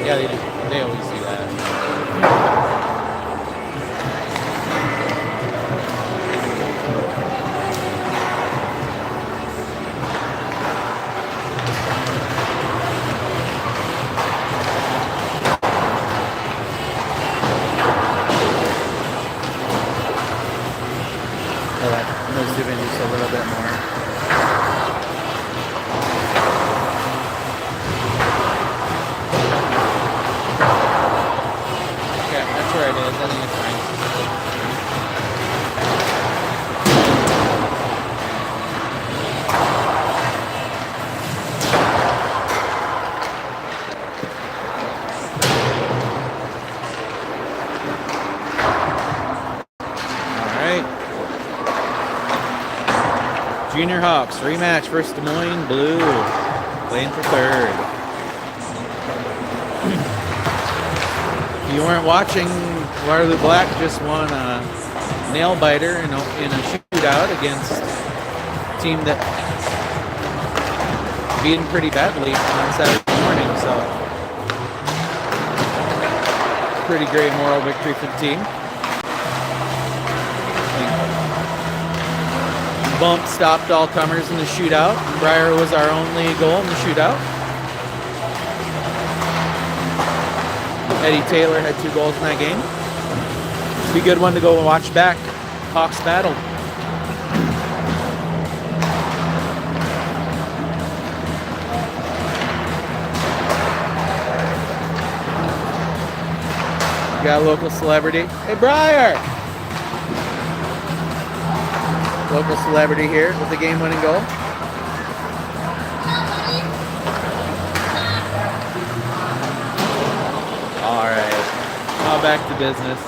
Yeah, they do. They always do that. I'm going to zoom in just a little bit more. Yeah, that's where it is. I think it's fine. Junior Hawks rematch versus Des Moines Blue, playing for third. If you weren't watching, Waterloo Black just won a nail biter in a shootout against a team that beat them pretty badly on Saturday morning. So, pretty great moral victory for the team. Bump stopped all comers in the shootout. Breyer was our only goal in the shootout. Eddie Taylor had 2 goals in that game. It'd be a good one to go and watch back. Hawks battle. We got a local celebrity. Hey, Breyer! Local celebrity here with the game-winning goal. All right, now back to business.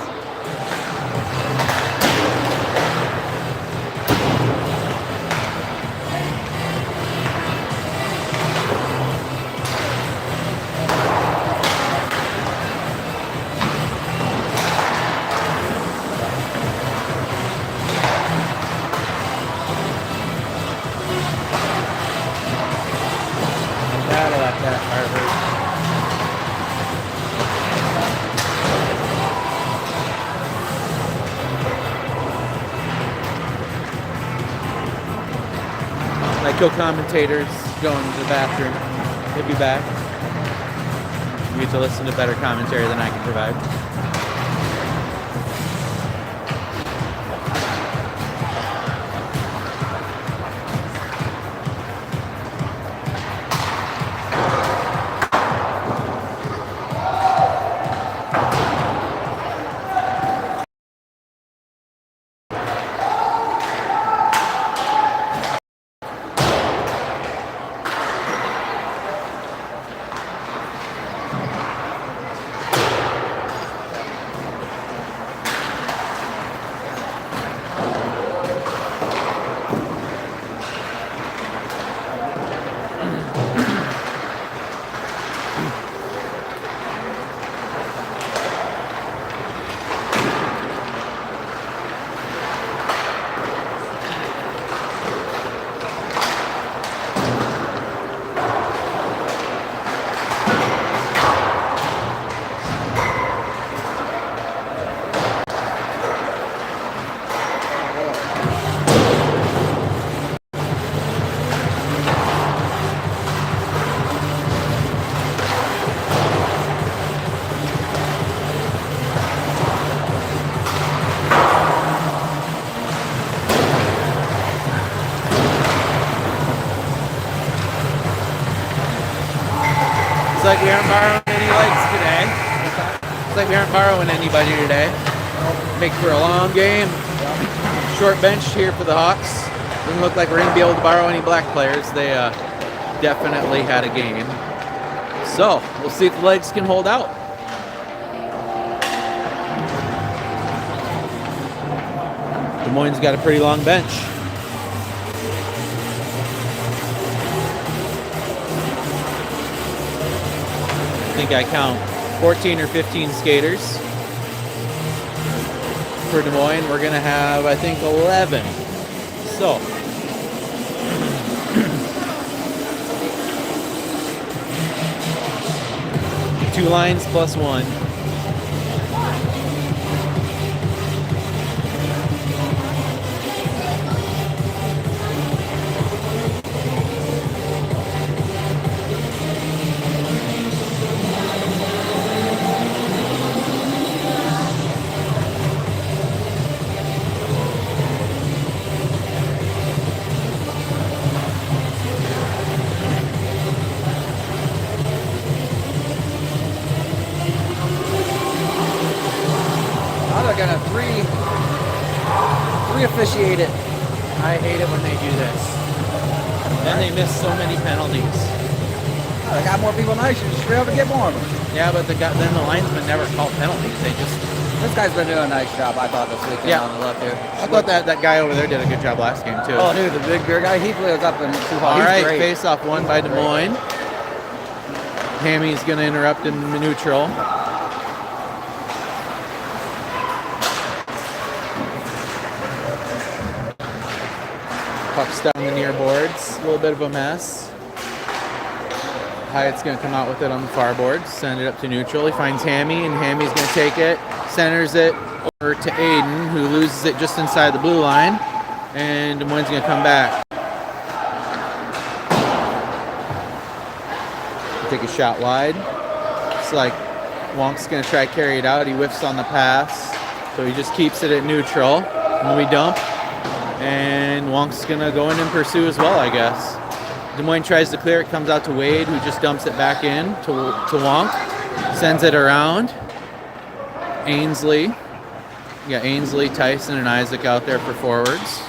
My co-commentators going to the bathroom. They'll be back. You get to listen to better commentary than I can provide. Looks like we aren't borrowing any legs today. Looks like we aren't borrowing anybody today. Make for a long game. Short bench here for the Hawks. Doesn't look like we're going to be able to borrow any black players. They definitely had a game. So, we'll see if the legs can hold out. Des Moines got a pretty long bench. I think I count 14 or 15 skaters. For Des Moines, we're going to have, I think, 11. So, 2 lines plus 1. They're gonna three officiate it. I hate it when they do this. Then they miss so many penalties. Oh, they got more people than I should just be able to get more of them. Yeah, but then the linesmen never call penalties. They just... This guy's been doing a nice job, I thought, this weekend on the left here. I thought that guy over there did a good job last game, too. Oh, dude, the big beer guy, he blew us up in 2 All right, face-off won by Des Moines. Hammy's going to interrupt in neutral. Puck's down the near boards. A little bit of a mess. Hyatt's going to come out with it on the far boards. Send it up to neutral. He finds Hammy, and Hammy's going to take it. Centers it over to Aiden, who loses it just inside the blue line. And Des Moines going to come back. Take a shot wide. It's like Wonk's going to try to carry it out. He whiffs on the pass. So he just keeps it at neutral. And we dump. And Wonk's going to go in and pursue as well, I guess. Des Moines tries to clear it. Comes out to Wade, who just dumps it back in to Wonk. Sends it around. Ainsley. You got Ainsley, Tyson, and Isaac out there for forwards.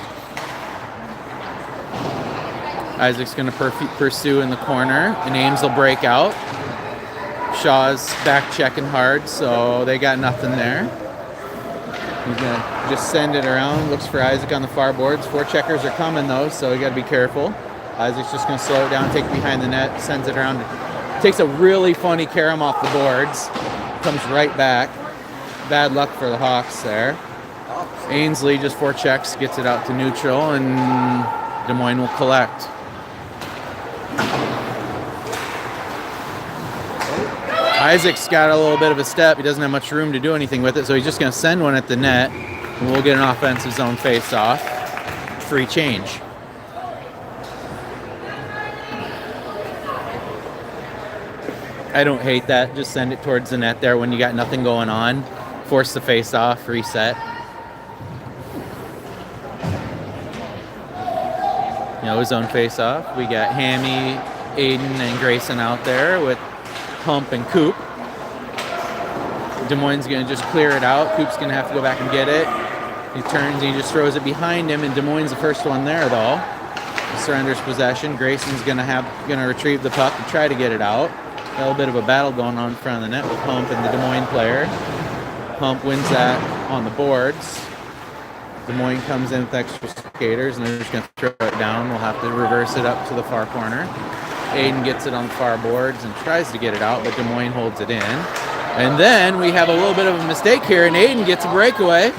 Isaac's going to pursue in the corner, and Ames will break out. Shaw's back checking hard, so they got nothing there. He's going to just send it around. Looks for Isaac on the far boards. 4 checkers are coming, though, so you got to be careful. Isaac's just going to slow it down, take it behind the net, sends it around. Takes a really funny carom off the boards. Comes right back. Bad luck for the Hawks there. Ainsley just 4 checks, gets it out to neutral, and Des Moines will collect. Isaac's got a little bit of a step. He doesn't have much room to do anything with it, so he's just going to send one at the net, and we'll get an offensive zone face-off. Free change. I don't hate that. Just send it towards the net there when you got nothing going on. Force the face-off, reset. Zone face-off. We got Hammy, Aiden, and Grayson out there with Hump and Coop. Des Moines is going to just clear it out. Coop's going to have to go back and get it. He turns and he just throws it behind him, and Des Moines the first one there, though. He surrenders possession. Grayson's going to retrieve the puck and try to get it out. A little bit of a battle going on in front of the net with Hump and the Des Moines player. Hump wins that on the boards. Des Moines comes in with extra skaters, and they're just going to throw it down. We'll have to reverse it up to the far corner. Aiden gets it on the far boards and tries to get it out, but Des Moines holds it in. And then we have a little bit of a mistake here, and Aiden gets a breakaway.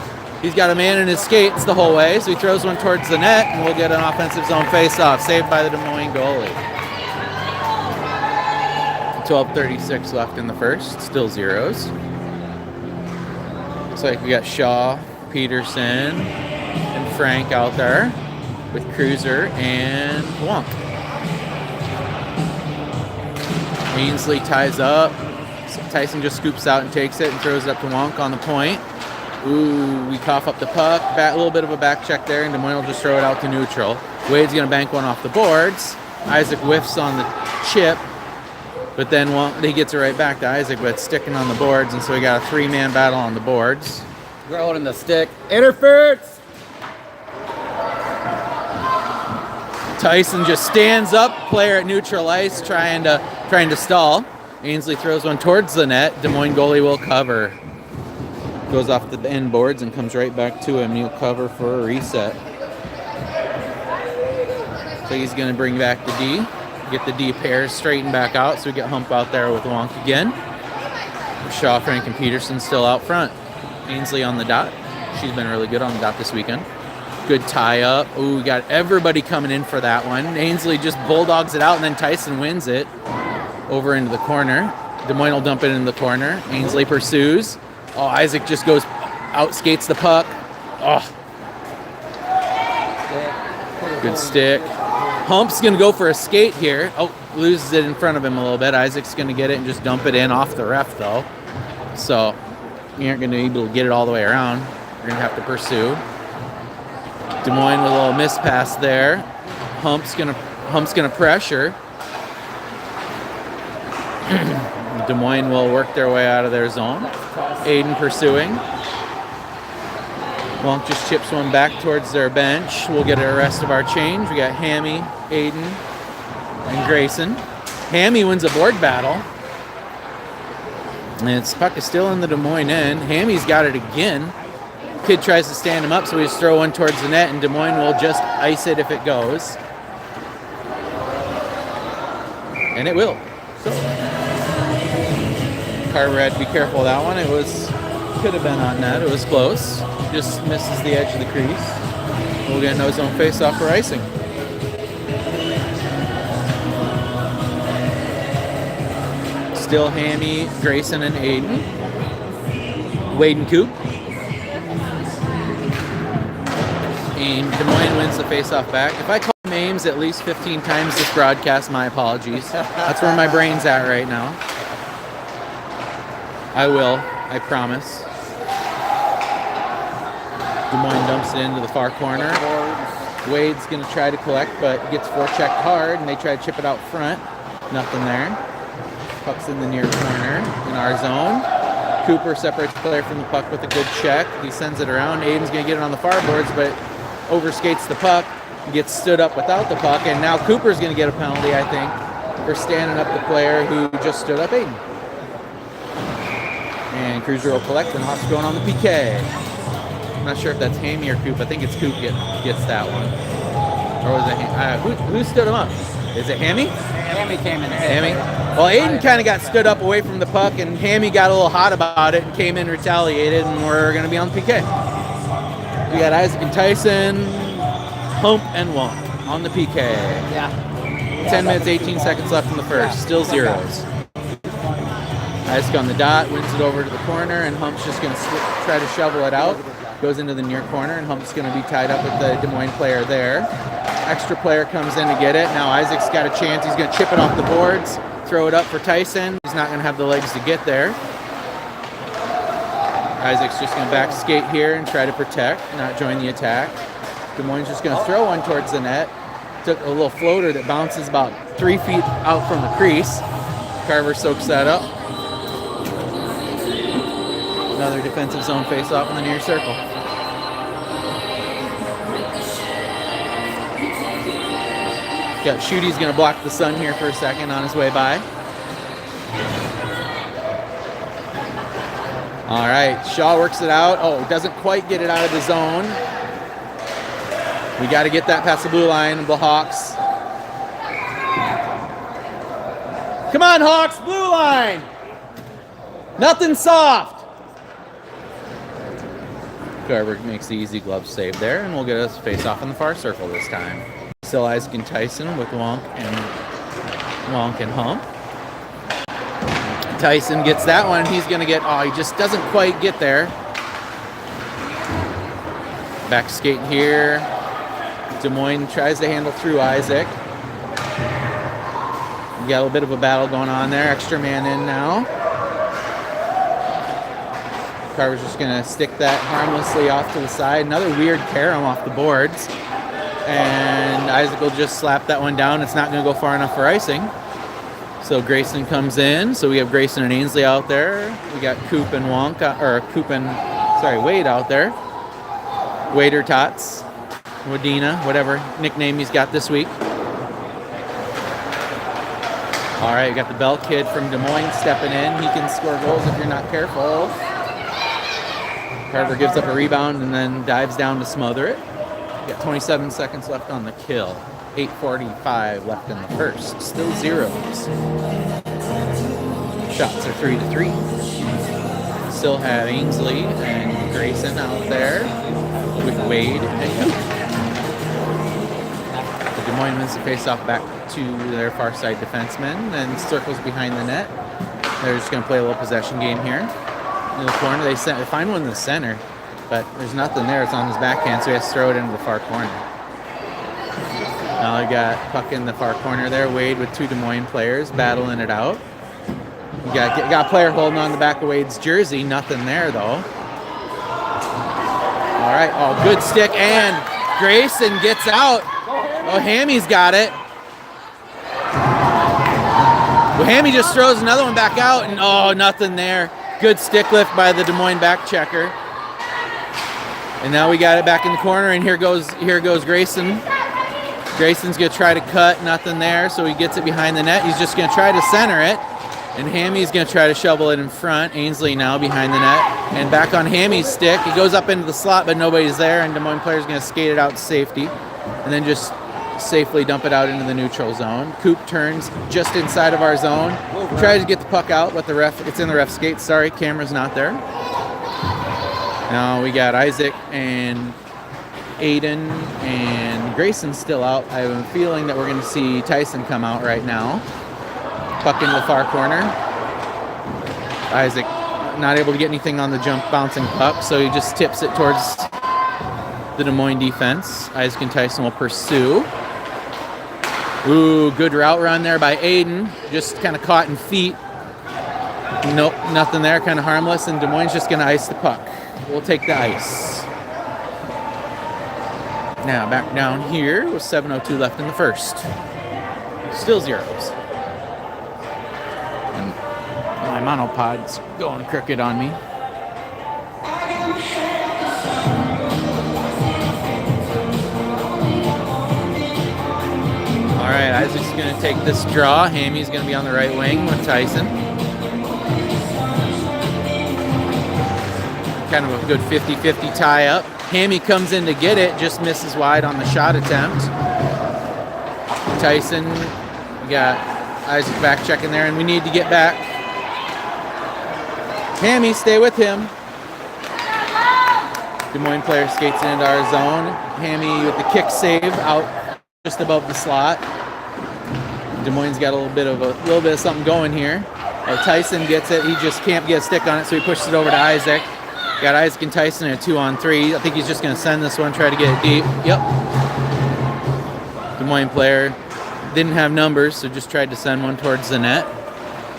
He's got a man in his skates the whole way, so he throws one towards the net, and we'll get an offensive zone face-off, saved by the Des Moines goalie. 12:36 left in the first, still zeros. Looks like we got Shaw, Peterson, and Frank out there with Cruiser and Wonk. Ainsley ties up. Tyson just scoops out and takes it and throws it up to Wonk on the point. Ooh, we cough up the puck. A little bit of a back check there, and Des Moines will just throw it out to neutral. Wade's going to bank one off the boards. Isaac whiffs on the chip, but then he gets it right back to Isaac, but it's sticking on the boards, and so we got a 3-man battle on the boards. We're holding the stick. Interference! Tyson just stands up, player at neutral ice, trying to stall. Ainsley throws one towards the net. Des Moines goalie will cover. Goes off the end boards and comes right back to him. He'll cover for a reset. So he's going to bring back the D. Get the D pairs straightened back out. So we get Hump out there with Wonk again. Shaw, Frank, and Peterson still out front. Ainsley on the dot. She's been really good on the dot this weekend. Good tie up. Ooh, we got everybody coming in for that one. Ainsley just bulldogs it out, and then Tyson wins it over into the corner. Des Moines will dump it in the corner. Ainsley pursues. Oh, Isaac just goes out, skates the puck. Oh, good stick. Hump's going to go for a skate here. Oh, loses it in front of him a little bit. Isaac's going to get it and just dump it in off the ref, though. So you aren't going to be able to get it all the way around. You're going to have to pursue. Des Moines with a little miss pass there. Hump's gonna pressure. Des Moines will work their way out of their zone. Aiden pursuing. Wonk just chips one back towards their bench. We'll get the rest of our change. We got Hammy, Aiden, and Grayson. Hammy wins a board battle. And its puck is still in the Des Moines end. Hammy's got it again. Kid tries to stand him up, so we just throw one towards the net, and Des Moines will just ice it if it goes. And it will. So Carver had to be careful of that one. It could have been on net. It was close. Just misses the edge of the crease. We'll get a no-zone face-off for icing. Still Hammy, Grayson, and Aiden. Wade and Coop. And Des Moines wins the face-off back. If I call names at least 15 times this broadcast, my apologies. That's where my brain's at right now. I will. I promise. Des Moines dumps it into the far corner. Wade's going to try to collect, but gets forechecked hard, and they try to chip it out front. Nothing there. Puck's in the near corner in our zone. Cooper separates the player from the puck with a good check. He sends it around. Aiden's going to get it on the far boards, but overskates the puck, gets stood up without the puck, and now Cooper's going to get a penalty, I think, for standing up the player who just stood up Aiden. And Cruiser will collect, and Hawks going on the PK. I'm not sure if that's Hammy or Coop. I think it's Coop gets that one. Or was it who stood him up? Is it Hammy? Hammy came in ahead. Hammy? Well, Aiden kind of got stood up away from the puck, and Hammy got a little hot about it and came in, retaliated, and we're going to be on the PK. We got Isaac and Tyson, Hump, and Wonk on the PK. Yeah. 10 minutes, 18 seconds left in the first. Still zeros. Isaac on the dot, wins it over to the corner, and Hump's just going to try to shovel it out. Goes into the near corner, and Hump's going to be tied up with the Des Moines player there. Extra player comes in to get it. Now Isaac's got a chance. He's going to chip it off the boards, throw it up for Tyson. He's not going to have the legs to get there. Isaac's just going to back skate here and try to protect, not join the attack. Des Moines just going to throw one towards the net. Took a little floater that bounces about 3 feet out from the crease. Carver soaks that up. Another defensive zone face-off in the near circle. Got Shooty's going to block the sun here for a second on his way by. All right, Shaw works it out. Oh, doesn't quite get it out of the zone. We got to get that past the blue line of the Hawks. Come on, Hawks, blue line. Nothing soft. Carver makes the easy glove save there, and we'll get us face off in the far circle this time. Still Isaac and Tyson with Wonk and Hump. Tyson gets that one. He's going to get, he just doesn't quite get there. Back skate here. Des Moines tries to handle through Isaac. You got a little bit of a battle going on there. Extra man in now. Carver's just going to stick that harmlessly off to the side. Another weird carom off the boards. And Isaac will just slap that one down. It's not going to go far enough for icing. So Grayson comes in. So we have Grayson and Ainsley out there. We got Wade out there. Wade or Tots. Wadena, whatever nickname he's got this week. All right, we got the Bell kid from Des Moines stepping in. He can score goals if you're not careful. Carver gives up a rebound and then dives down to smother it. We got 27 seconds left on the kill. 8:45 left in the first. Still zeros. Shots are 3-3. Still have Ainsley and Grayson out there with Wade and Coop. The Des Moines wins the faceoff back to their far side defenseman and circles behind the net. They're just going to play a little possession game here. In the corner, they find one in the center, but there's nothing there. It's on his backhand, so he has to throw it into the far corner. Now we got puck in the far corner there. Wade with 2 Des Moines players battling it out. We got a player holding on the back of Wade's jersey. Nothing there, though. All right. Oh, good stick, and Grayson gets out. Oh, Hammy's got it. Well, Hammy just throws another one back out, and oh, nothing there. Good stick lift by the Des Moines back checker. And now we got it back in the corner, and here goes Grayson. Grayson's gonna try to cut, nothing there, so he gets it behind the net. He's just gonna try to center it, and Hammy's gonna try to shovel it in front. Ainsley now behind the net, and back on Hammy's stick. It goes up into the slot, but nobody's there, and Des Moines player's gonna skate it out to safety, and then just safely dump it out into the neutral zone. Coop turns just inside of our zone, tries to get the puck out, but it's in the ref skates. Sorry, camera's not there. Now we got Isaac and Aiden and Grayson still out. I have a feeling that we're going to see Tyson come out right now. Puck into the far corner. Isaac not able to get anything on the jump bouncing puck, so he just tips it towards the Des Moines defense. Isaac and Tyson will pursue. Ooh, good route run there by Aiden. Just kind of caught in feet. Nope, nothing there, kind of harmless, and Des Moines just going to ice the puck. We'll take the ice. Now back down here with 7:02 left in the first. Still zeros. And my monopod's going crooked on me. All right, Isaac's going to take this draw. Hammy's going to be on the right wing with Tyson. Kind of a good 50-50 tie-up. Hammy comes in to get it, just misses wide on the shot attempt. Tyson, we got Isaac back checking there, and we need to get back. Hammy, stay with him. Des Moines player skates into our zone. Hammy with the kick save out just above the slot. Des Moines got a little bit of something going here. Tyson gets it. He just can't get a stick on it, so he pushes it over to Isaac. Got Isaac and Tyson in a 2-on-3. I think he's just going to send this one, try to get it deep. Yep. Des Moines player didn't have numbers, so just tried to send one towards the net.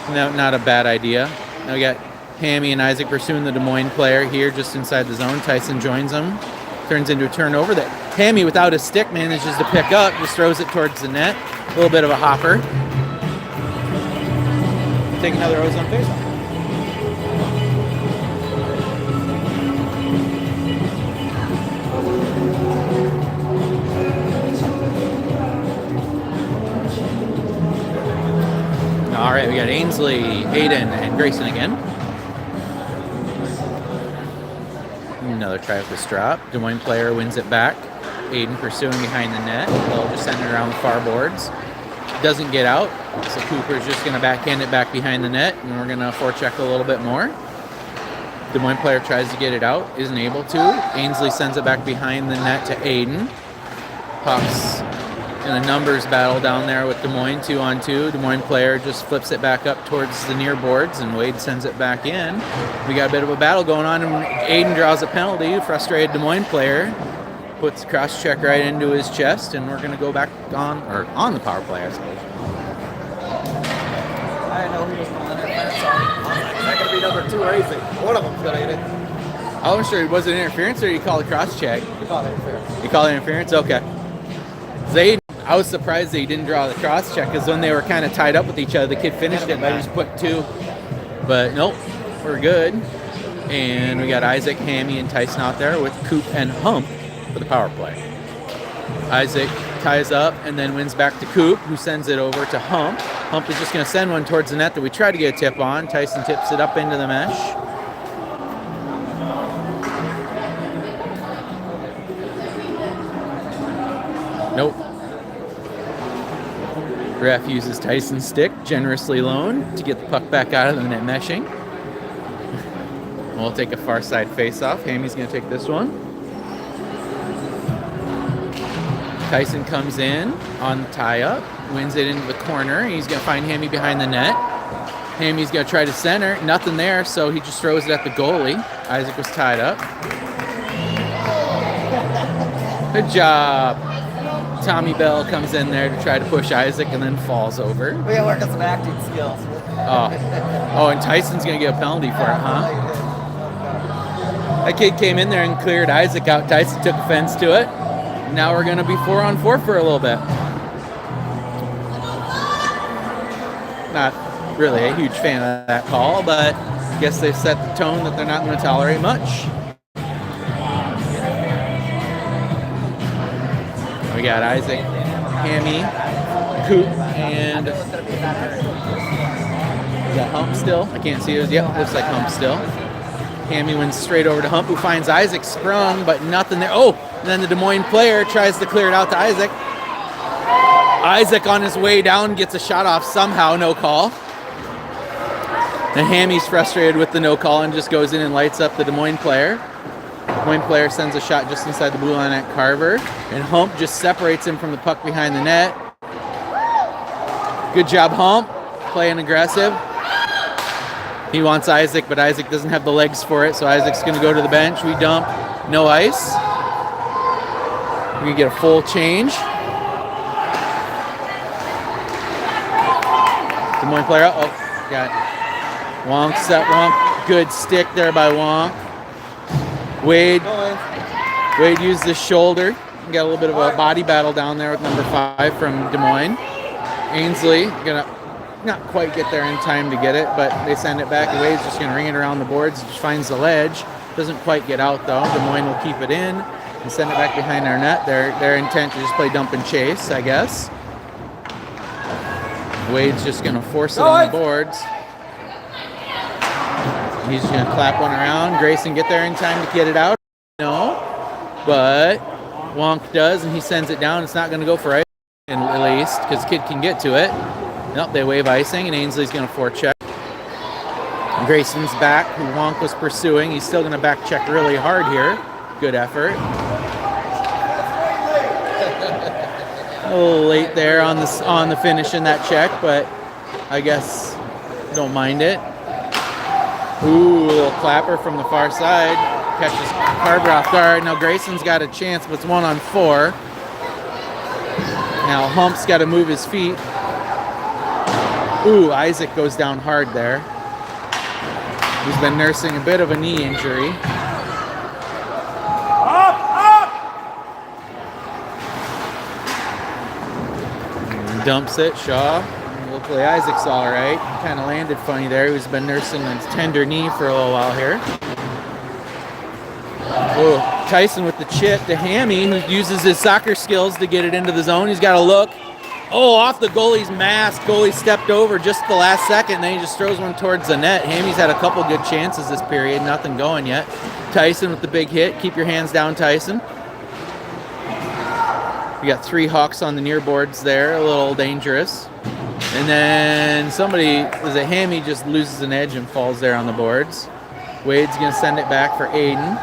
No, not a bad idea. Now we got Hammy and Isaac pursuing the Des Moines player here just inside the zone. Tyson joins them. Turns into a turnover that Hammy, without his stick, manages to pick up. Just throws it towards the net. A little bit of a hopper. Take another ozone faceoff. All right, we got Ainsley, Aiden, and Grayson again. Another try with this drop. Des Moines player wins it back. Aiden pursuing behind the net. They'll just send it around the far boards. Doesn't get out, so Cooper's just going to backhand it back behind the net, and we're going to forecheck a little bit more. Des Moines player tries to get it out, isn't able to. Ainsley sends it back behind the net to Aiden. Pucks in a numbers battle down there with Des Moines, 2-on-2. Des Moines player just flips it back up towards the near boards, and Wade sends it back in. We got a bit of a battle going on, and Aiden draws a penalty. Frustrated Des Moines player puts the cross check right into his chest, and we're going to go back on the power play, I suppose. I didn't know who was on that side. Is that going to be number 2 or is it? One of them's going to hit it. I wasn't sure, was it interference or you called a cross check? You called it interference. You called it interference? Okay. Zayd, I was surprised that he didn't draw the cross check because when they were kind of tied up with each other, the kid finished it, but he just put 2. But nope, we're good. And we got Isaac, Hammy, and Tyson out there with Coop and Hump for the power play. Isaac ties up and then wins back to Coop, who sends it over to Hump. Hump is just going to send one towards the net that we tried to get a tip on. Tyson tips it up into the mesh. Nope. Ref uses Tyson's stick, generously loaned, to get the puck back out of the net meshing. We'll take a far side face-off. Hammy's going to take this one. Tyson comes in on the tie-up, wins it into the corner. He's going to find Hammy behind the net. Hammy's going to try to center. Nothing there, so he just throws it at the goalie. Isaac was tied up. Good job. Tommy Bell comes in there to try to push Isaac and then falls over. We gotta work on some acting skills. Oh, and Tyson's going to get a penalty for it, huh? That kid came in there and cleared Isaac out. Tyson took offense to it. Now we're going to be 4-on-4 for a little bit. Not really a huge fan of that call, but I guess they've set the tone that they're not going to tolerate much. We got Isaac, Hammy, Coop, and is that Hump still? I can't see it. Yep, looks like Hump still. Hammy wins straight over to Hump, who finds Isaac sprung, but nothing there. Oh, and then the Des Moines player tries to clear it out to Isaac. Isaac on his way down gets a shot off somehow, no call. And Hammy's frustrated with the no call and just goes in and lights up the Des Moines player. Des Moines player sends a shot just inside the blue line at Carver, and Hump just separates him from the puck behind the net. Good job, Hump, playing aggressive. He wants Isaac, but Isaac doesn't have the legs for it, so Isaac's going to go to the bench. We dump, no ice. We get a full change. Des Moines player, got Wonk set Wonk. Good stick there by Wonk. Wade used his shoulder. Got a little bit of a body battle down there with number 5 from Des Moines. Ainsley gonna not quite get there in time to get it, but they send it back. Wade's just gonna ring it around the boards. Just finds the ledge. Doesn't quite get out though. Des Moines will keep it in and send it back behind our net. Their intent to just play dump and chase, I guess. Wade's just gonna force it on the boards. He's just gonna clap one around. Grayson get there in time to get it out. No, but Wonk does, and he sends it down. It's not gonna go for ice, at least, because kid can get to it. Nope, they wave icing, and Ainsley's gonna forecheck. Grayson's back, who Wonk was pursuing. He's still gonna back check really hard here. Good effort. A little late there on the finish in that check, but I guess don't mind it. Ooh, a little clapper from the far side. Catches Carver off guard. Now Grayson's got a chance, but it's 1-on-4. Now Hump's got to move his feet. Ooh, Isaac goes down hard there. He's been nursing a bit of a knee injury. Dumps it, Shaw. Hopefully Isaac's all right. Kind of landed funny there. He's been nursing a tender knee for a little while here. Oh, Tyson with the chip to Hammy, who uses his soccer skills to get it into the zone. He's got to look. Oh, off the goalie's mask. Goalie stepped over just the last second, and then he just throws one towards the net. Hammy's had a couple good chances this period. Nothing going yet. Tyson with the big hit. Keep your hands down, Tyson. We got 3 Hawks on the near boards there, a little dangerous. And then was it Hammy just loses an edge and falls there on the boards. Wade's going to send it back for Aiden,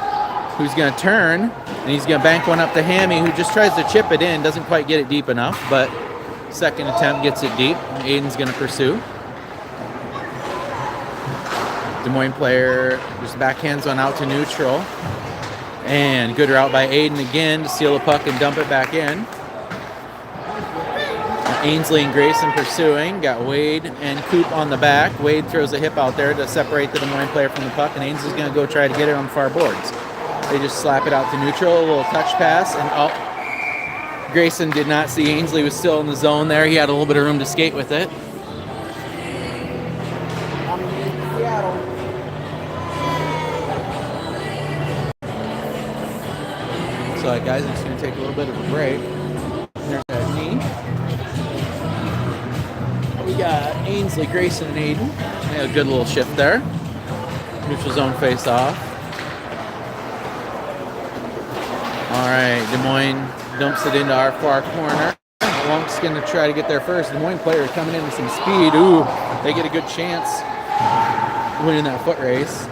who's going to turn, and he's going to bank one up to Hammy, who just tries to chip it in, doesn't quite get it deep enough, but second attempt gets it deep. Aiden's going to pursue. Des Moines player just backhands one out to neutral. And good route by Aiden again to steal the puck and dump it back in. Ainsley and Grayson pursuing. Got Wade and Coop on the back. Wade throws a hip out there to separate the Des Moines player from the puck, and Ainsley's going to go try to get it on the far boards. They just slap it out to neutral, a little touch pass, and Grayson did not see Ainsley was still in the zone there. He had a little bit of room to skate with it. So, guys, I'm just going to take a little bit of a break. There's that knee. We got Ainsley, Grayson, and Aiden. They had a good little shift there. Neutral zone face off. All right, Des Moines dumps it into our far corner. Wonk's going to try to get there first. Des Moines player coming in with some speed. Ooh, they get a good chance winning that foot race.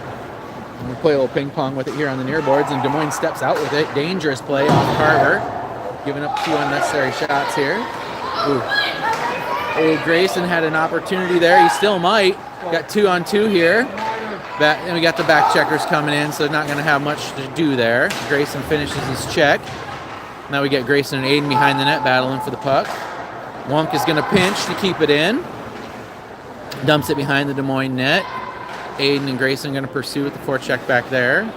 We play a little ping pong with it here on the near boards, and Des Moines steps out with it. Dangerous play off Carver, giving up 2 unnecessary shots here. Ooh. Old Grayson had an opportunity there. He still might. Got 2-on-2 here. And we got the back checkers coming in, so not going to have much to do there. Grayson finishes his check. Now we get Grayson and Aiden behind the net battling for the puck. Wonk is going to pinch to keep it in. Dumps it behind the Des Moines net. Aiden and Grayson going to pursue with the forecheck back there.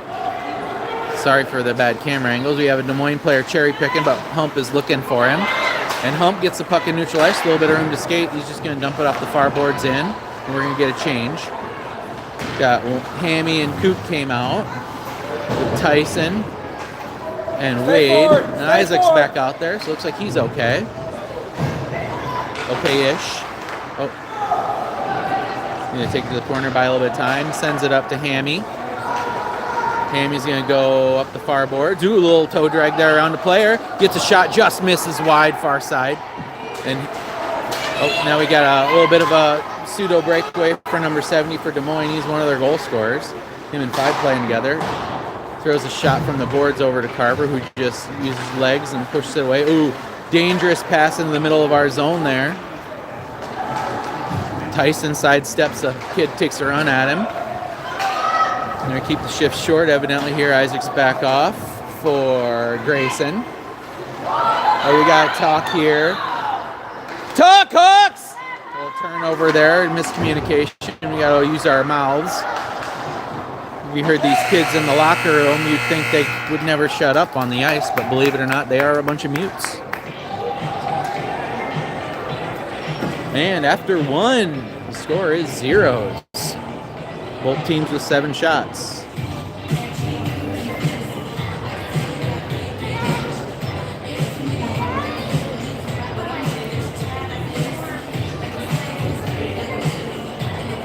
Sorry for the bad camera angles. We have a Des Moines player cherry picking, but Hump is looking for him. And Hump gets the puck in neutral ice, a little bit of room to skate. He's just going to dump it off the far boards in, and we're going to get a change. Got Hammy and Coop came out with Tyson and Wade. And Isaac's back out there, so it looks like he's okay. Okay-ish. Oh. Going to take it to the corner, buy a little bit of time. Sends it up to Hammy. Hammy's going to go up the far boards. Ooh, a little toe drag there around the player. Gets a shot, just misses wide, far side. And now we got a little bit of a pseudo breakaway for number 70 for Des Moines. He's one of their goal scorers. Him and Five playing together. Throws a shot from the boards over to Carver, who just uses legs and pushes it away. Ooh, dangerous pass in the middle of our zone there. Tyson sidesteps a kid, takes a run at him. I'm going to keep the shift short. Evidently here, Isaac's back off for Grayson. Oh, we got talk here. Talk, Hawks! A little turnover there, miscommunication. We got to use our mouths. We heard these kids in the locker room. You'd think they would never shut up on the ice, but believe it or not, they are a bunch of mutes. And after one, the score is 0. Both teams with 7 shots.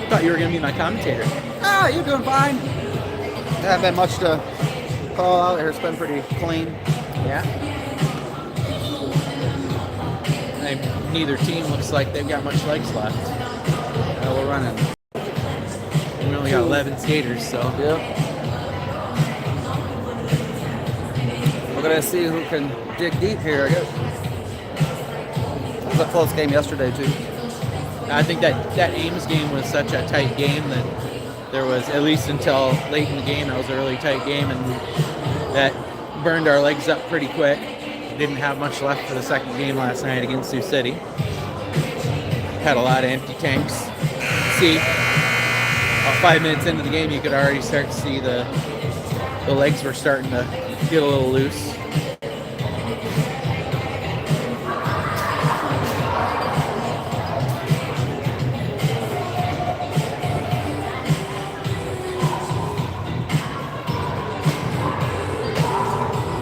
Thought you were going to be my commentator. Ah, you're doing fine. There haven't been much to call out here. It's been pretty clean. Yeah. Neither team looks like they've got much legs left. We're running. We only got 11 skaters, so. Yeah. We're going to see who can dig deep here, I guess. It was a close game yesterday, too. I think that Ames game was such a tight game that there was, at least until late in the game, that was a really tight game, and that burned our legs up pretty quick. Didn't have much left for the second game last night against Sioux City. Had a lot of empty tanks. See, about 5 minutes into the game, you could already start to see the legs were starting to get a little loose.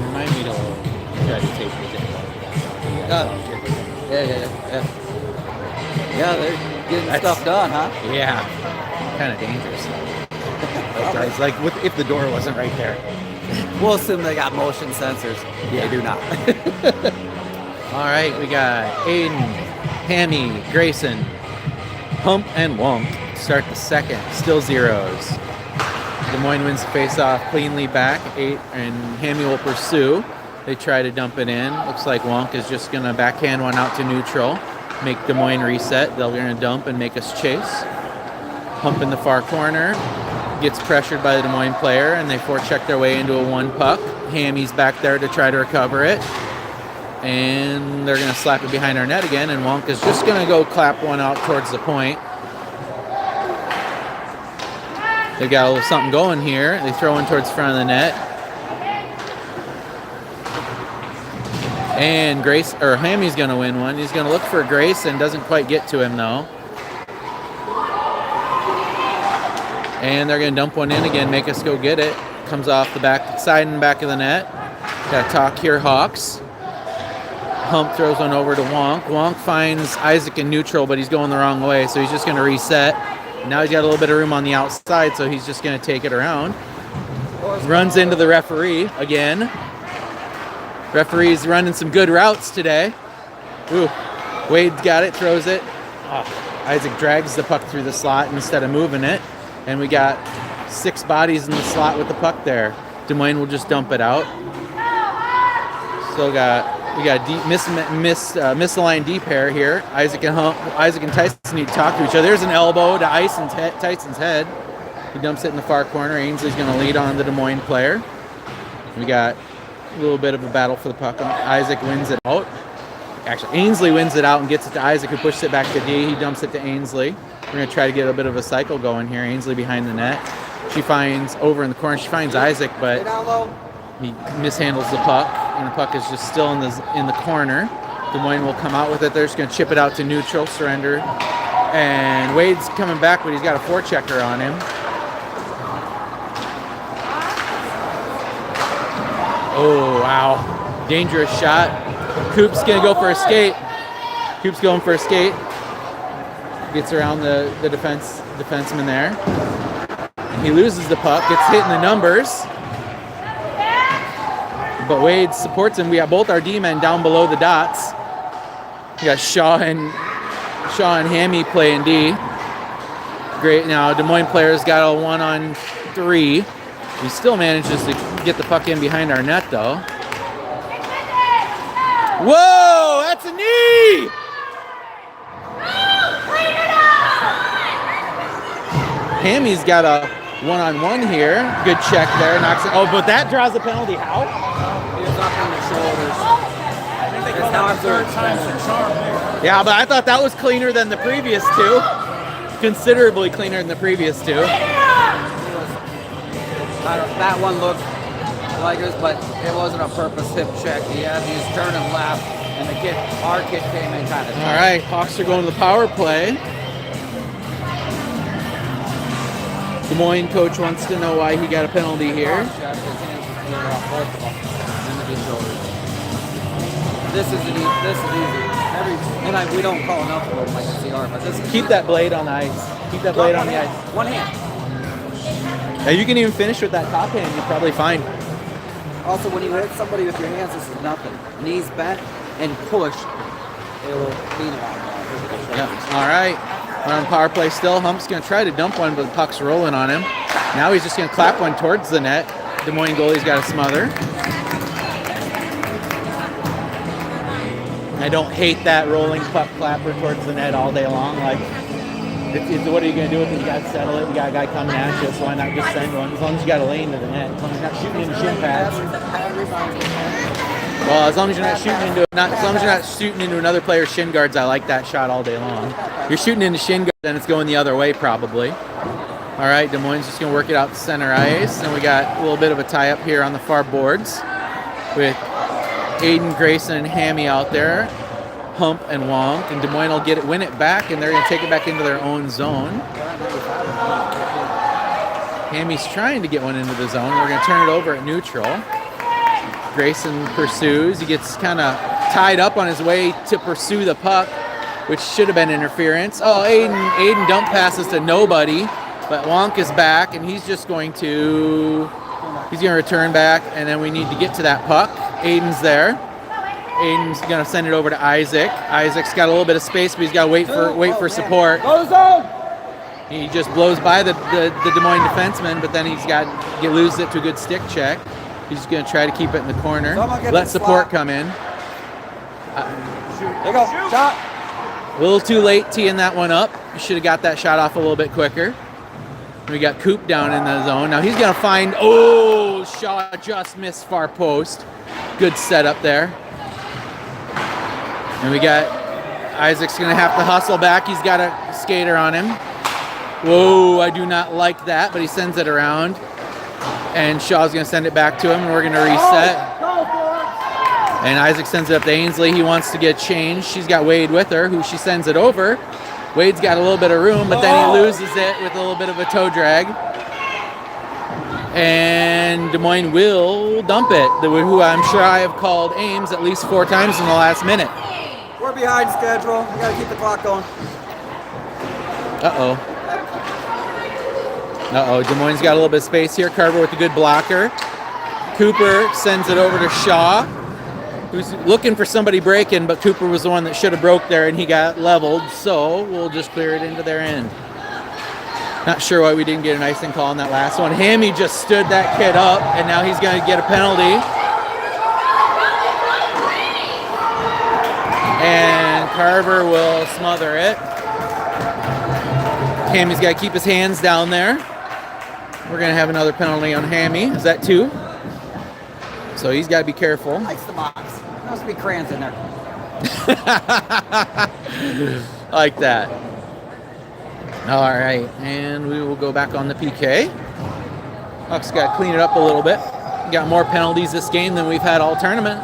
Remind me to try to tape the tape. Yeah. Yeah, they're getting stuff done, huh? Yeah, kind of dangerous. Guys, like if the door wasn't right there. We'll assume they got motion sensors. Yeah. They do not. All right, we got Aiden, Hammy, Grayson, Hump, and Wonk start the second. Still 0s. Des Moines wins the face-off cleanly back. And Hammy will pursue. They try to dump it in. Looks like Wonk is just going to backhand one out to neutral. Make Des Moines reset. They're going to dump and make us chase. Hump in the far corner. Gets pressured by the Des Moines player, and they forecheck their way into a 1 puck. Hammy's back there to try to recover it. And they're going to slap it behind our net again, and Wonk is just going to go clap one out towards the point. They've got a little something going here. They throw one towards the front of the net. And Hammy's going to win one. He's going to look for Grayson. Doesn't quite get to him, though. And they're going to dump one in again, make us go get it. Comes off the back side and back of the net. Got to talk here, Hawks. Hump throws one over to Wonk. Wonk finds Isaac in neutral, but he's going the wrong way, so he's just going to reset. Now he's got a little bit of room on the outside, so he's just going to take it around. Runs into the referee again. Referee's running some good routes today. Ooh, Wade's got it, throws it. Oh, Isaac drags the puck through the slot instead of moving it. And we got 6 bodies in the slot with the puck there. Des Moines will just dump it out. Still got We got a deep misaligned D pair here. Isaac and Tyson need to talk to each other. There's an elbow to Tyson's head. He dumps it in the far corner. Ainsley's going to lead on the Des Moines player. We got a little bit of a battle for the puck. Isaac wins it out. Actually, Ainsley wins it out and gets it to Isaac, who pushes it back to D. He dumps it to Ainsley. We're going to try to get a bit of a cycle going here. Ainsley behind the net. She finds, over in the corner, she finds Isaac, but he mishandles the puck, and the puck is just still in the corner. Des Moines will come out with it. They're just going to chip it out to neutral, surrender. And Wade's coming back, but he's got a forechecker on him. Oh, wow. Dangerous shot. Coop's going to go for a skate. Coop's going for a skate. Gets around the defenseman there. He loses the puck, gets hit in the numbers. But Wade supports him. We got both our D-men down below the dots. We got Shaw and Hammy playing D. Great. Now Des Moines players got a 1-on-3. He still manages to get the puck in behind our net, though. Whoa, that's a knee! Hammy's got a 1-on-1 here. Good check there. Knocks it. Oh, but that draws a penalty. How? He was up on the shoulders. I think they call that third time's the charm there. Yeah, but I thought that was cleaner than the previous two. Considerably cleaner than the previous two. That one looked like it was, but it wasn't a purpose hip check. He had these turning left, and our kid came in kind of. All right, Hawks are going to the power play. Des Moines coach wants to know why he got a penalty here. This is easy. We don't call enough of them like a CR, but this is Keep that blade on the ice. Keep that blade on the ice. One hand. Now you can even finish with that top hand. You're probably fine. Also, when you hit somebody with your hands, this is nothing. Knees bent and push, it will mean a lot more. Yeah. All right. We're on power play still. Hump's going to try to dump one, but the puck's rolling on him. Now he's just going to clap one towards the net. Des Moines goalie's got a smother. I don't hate that rolling puck clapper towards the net all day long. Like, what are you going to do with it? You got to settle it. You got a guy coming at you, so why not just send one? As long as you got a lane to the net. As long as you're not shooting into shin pads. Well, as long as you're not shooting into another player's shin guards, I like that shot all day long. You're shooting into shin guards, then it's going the other way probably. All right, Des Moines just going to work it out to center ice, and we got a little bit of a tie-up here on the far boards with Aiden, Grayson, and Hammy out there. Hump and Wonk, and Des Moines will win it back, and they're going to take it back into their own zone. Hammy's trying to get one into the zone. We're going to turn it over at neutral. Grayson pursues. He gets kind of tied up on his way to pursue the puck, which should have been interference. Oh, Aiden dump passes to nobody, but Wonk is back, and he's going to return back, and then we need to get to that puck. Aiden's there. Aiden's going to send it over to Isaac. Isaac's got a little bit of space, but he's got to wait for support. He just blows by the Des Moines defenseman, but then he's loses it to a good stick check. He's going to try to keep it in the corner. Let support come in. There you go. Shot. A little too late teeing that one up. You should have got that shot off a little bit quicker. We got Coop down in the zone. Now he's going to find, Shaw just missed far post. Good setup there. And we got Isaac's going to have to hustle back. He's got a skater on him. Whoa, I do not like that, but he sends it around. And Shaw's going to send it back to him, and we're going to reset. And Isaac sends it up to Ainsley. He wants to get changed. She's got Wade with her, who she sends it over. Wade's got a little bit of room, but then he loses it with a little bit of a toe drag. And Des Moines will dump it, who I'm sure I have called Ames at least 4 times in the last minute. We're behind schedule. We got to keep the clock going. Des Moines got a little bit of space here. Carver with a good blocker. Cooper sends it over to Shaw, who's looking for somebody breaking, but Cooper was the one that should have broke there, and he got leveled, so we'll just clear it into their end. Not sure why we didn't get an icing call on that last one. Hammy just stood that kid up, and now he's going to get a penalty. Carver will smother it. Hammy's got to keep his hands down there. We're going to have another penalty on Hammy. Is that 2? So he's got to be careful. Likes the box. There must be crayons in there. Like that. All right, and we will go back on the PK. Hawks got to clean it up a little bit. Got more penalties this game than we've had all tournament.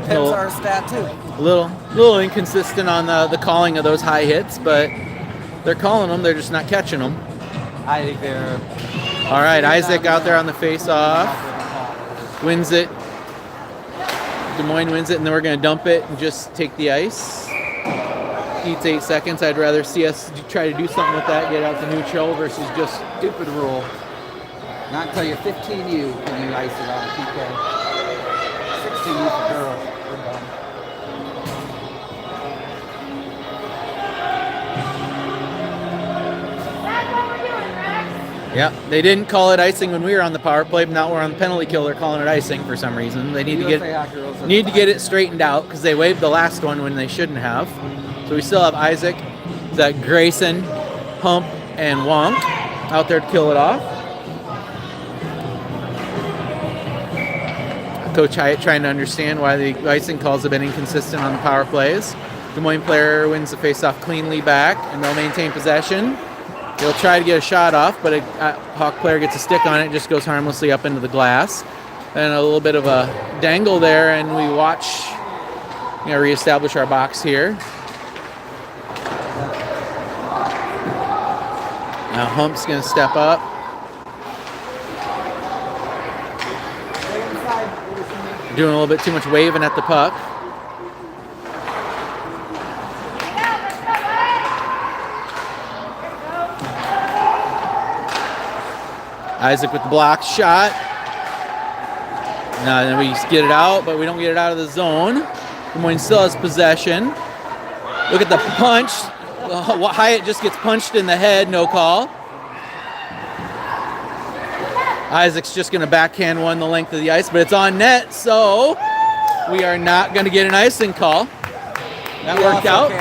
Pips are a stat too. A little inconsistent on the calling of those high hits, but they're calling them. They're just not catching them. I think they're... All right, Isaac out there on the face-off. Wins it. Des Moines wins it, and then we're going to dump it and just take the ice. Eats 8 seconds. I'd rather see us try to do something with that, get out to neutral versus just... Stupid rule. Not until you're 15U can you ice it on a PK. 16U for girls. We're done. Yeah, they didn't call it icing when we were on the power play, but now we're on the penalty kill. They're calling it icing for some reason. They need to get it straightened out because they waived the last one when they shouldn't have. So we still have Isaac, that Grayson, Hump, and Wonk out there to kill it off. Coach Hyatt trying to understand why the icing calls have been inconsistent on the power plays. Des Moines player wins the faceoff cleanly back, and they'll maintain possession. He'll try to get a shot off, but a Hawk player gets a stick on it, just goes harmlessly up into the glass. And a little bit of a dangle there, and we watch, reestablish our box here. Now Hump's going to step up. Doing a little bit too much waving at the puck. Isaac with the block shot. Now then we get it out, but we don't get it out of the zone. Des Moines still has possession. Look at the punch. Hyatt just gets punched in the head, no call. Isaac's just going to backhand one the length of the ice, but it's on net, so we are not going to get an icing call. That worked out.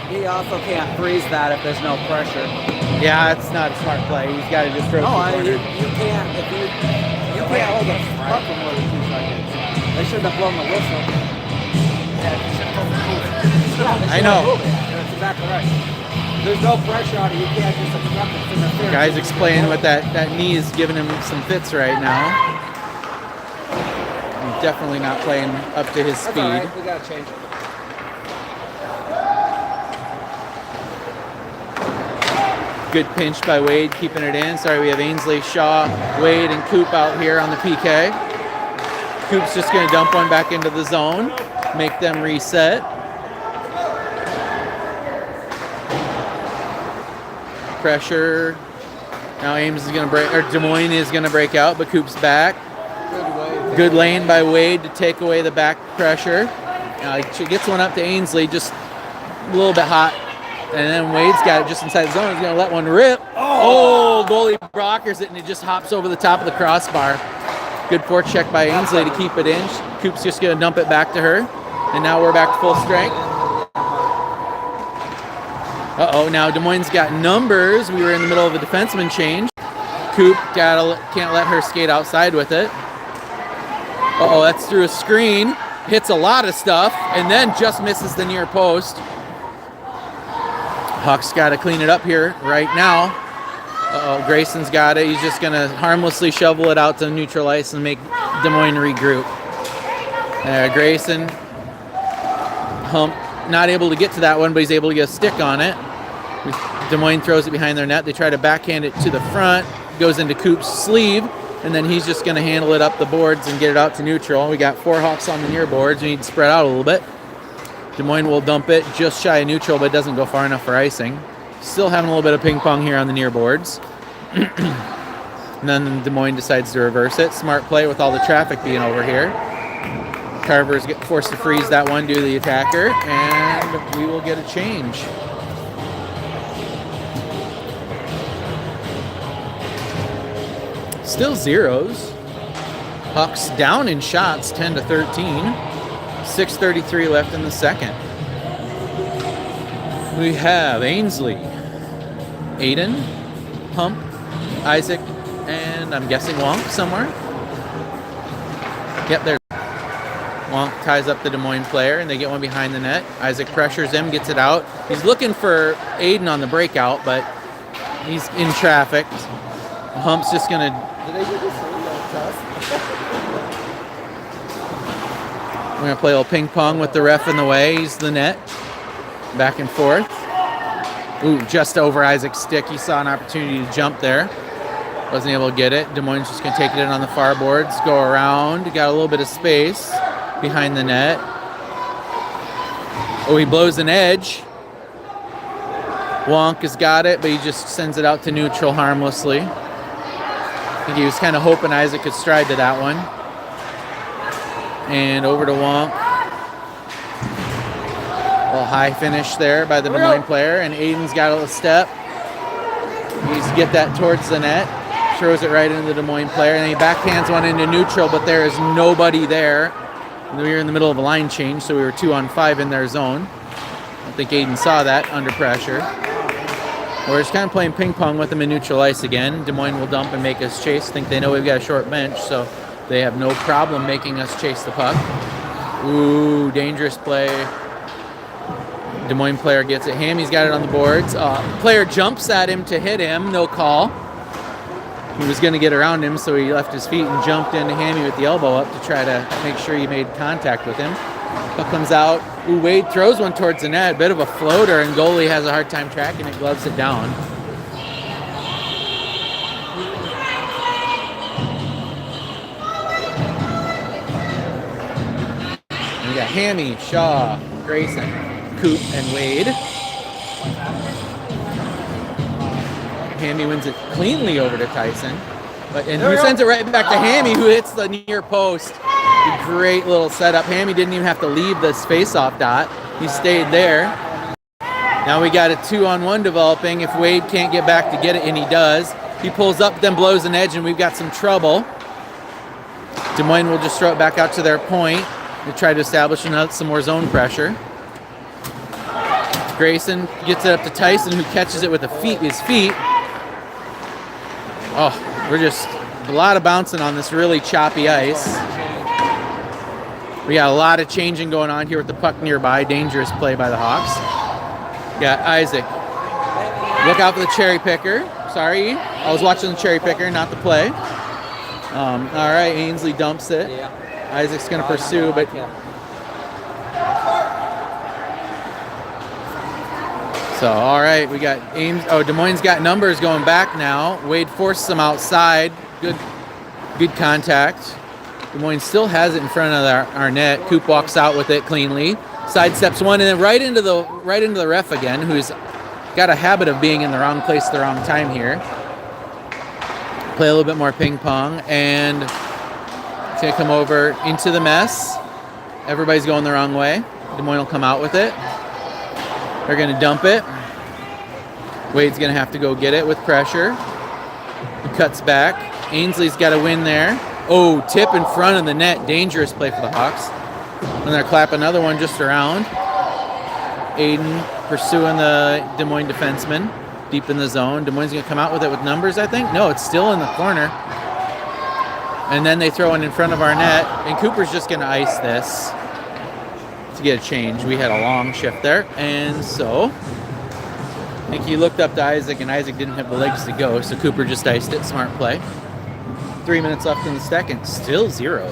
He also can't freeze that if there's no pressure. Yeah, it's not a smart play. He's got to just throw it to the corner. You can't. If you can't hold the puck for more than 2 seconds. They shouldn't have blown the whistle. I know. That's exactly right. There's no pressure on it. You can't just obstruct it. Interference. Guy's explaining what that knee is giving him some fits right now. He's definitely not playing up to his speed. That's all right. We got to change it. Good pinch by Wade, keeping it in. Sorry, we have Ainsley, Shaw, Wade, and Coop out here on the PK. Coop's just going to dump one back into the zone, make them reset. Pressure. Now Ames is going to break, or Des Moines is going to break out, but Coop's back. Good lane by Wade to take away the back pressure. He gets one up to Ainsley, just a little bit hot. And then Wade's got it just inside the zone. He's going to let one rip. Oh, goalie blockers it, and it just hops over the top of the crossbar. Good forecheck by Ainsley to keep it in. Coop's just going to dump it back to her. And now we're back to full strength. Uh-oh, now Des Moines got numbers. We were in the middle of a defenseman change. Coop can't let her skate outside with it. Uh-oh, that's through a screen. Hits a lot of stuff, and then just misses the near post. Hawks got to clean it up here right now. Uh-oh, Grayson's got it. He's just going to harmlessly shovel it out to neutral ice and make Des Moines regroup. Grayson, Hump, not able to get to that one, but he's able to get a stick on it. Des Moines throws it behind their net. They try to backhand it to the front. Goes into Coop's sleeve, and then he's just going to handle it up the boards and get it out to neutral. We got 4 Hawks on the near boards. We need to spread out a little bit. Des Moines will dump it just shy of neutral, but it doesn't go far enough for icing. Still having a little bit of ping pong here on the near boards. And then Des Moines decides to reverse it. Smart play with all the traffic being over here. Carver's get forced to freeze that one due to the attacker, and we will get a change. Still zeros. Hawks down in shots, 10-13. 6:33 left in the second. We have Ainsley, Aiden, Hump, Isaac, and I'm guessing Wonk somewhere. Yep, there's Wonk ties up the Des Moines player, and they get one behind the net. Isaac pressures him, gets it out. He's looking for Aiden on the breakout, but he's in traffic. Hump's just going to... Did they do this? We're going to play a little ping pong with the ref in the way. He's the net. Back and forth. Ooh, just over Isaac's stick. He saw an opportunity to jump there. Wasn't able to get it. Des Moines just going to take it in on the far boards. Go around. Got a little bit of space behind the net. Oh, he blows an edge. Wonk has got it, but he just sends it out to neutral harmlessly. I think he was kind of hoping Isaac could stride to that one. And over to Wonk. A little high finish there by the Des Moines player, and Aiden's got a little step. He's get that towards the net, throws it right into the Des Moines player, and then he backhands one into neutral, but there is nobody there. We were in the middle of a line change, so we were 2-on-5 in their zone. I don't think Aiden saw that under pressure. We're just kind of playing ping pong with them in neutral ice again. Des Moines will dump and make us chase. I think they know we've got a short bench, so they have no problem making us chase the puck. Ooh, dangerous play. Des Moines player gets it. Hammy's got it on the boards. Player jumps at him to hit him. No call. He was going to get around him, so he left his feet and jumped into Hammy with the elbow up to try to make sure he made contact with him. Puck comes out. Ooh, Wade throws one towards the net. Bit of a floater, and goalie has a hard time tracking it. Gloves it down. And we got Hammy, Shaw, Grayson, Coop, and Wade. Hammy wins it cleanly over to Tyson. And who sends it right back to Hammy, who hits the near post. Great little setup. Hammy didn't even have to leave this face-off dot. He stayed there. Now we got a 2-on-1 developing. If Wade can't get back to get it, and he does, he pulls up, then blows an edge, and we've got some trouble. Des Moines will just throw it back out to their point to try to establish some more zone pressure. Grayson gets it up to Tyson, who catches it with his feet. Oh, we're just a lot of bouncing on this really choppy ice. We got a lot of changing going on here with the puck nearby. Dangerous play by the Hawks. Got Isaac. Look out for the cherry picker. Sorry, I was watching the cherry picker, not the play. All right, Ainsley dumps it. Isaac's going to pursue, but... So, all right, we got Ames. Oh, Des Moines got numbers going back now. Wade forced them outside. Good contact. Des Moines still has it in front of our net. Coop walks out with it cleanly. Sidesteps one, and then right into the ref again, who's got a habit of being in the wrong place at the wrong time here. Play a little bit more ping pong, and it's going to come over into the mess. Everybody's going the wrong way. Des Moines will come out with it. They're going to dump it. Wade's going to have to go get it with pressure. He cuts back. Ainsley's got a win there. Oh, tip in front of the net. Dangerous play for the Hawks. And they're clapping another one just around. Aiden pursuing the Des Moines defenseman deep in the zone. Des Moines going to come out with it with numbers, I think. No, it's still in the corner. And then they throw one in front of our net. And Cooper's just going to ice this to get a change. We had a long shift there. And so I think he looked up to Isaac, and Isaac didn't have the legs to go. So Cooper just iced it. Smart play. 3 minutes left in the second. Still 0.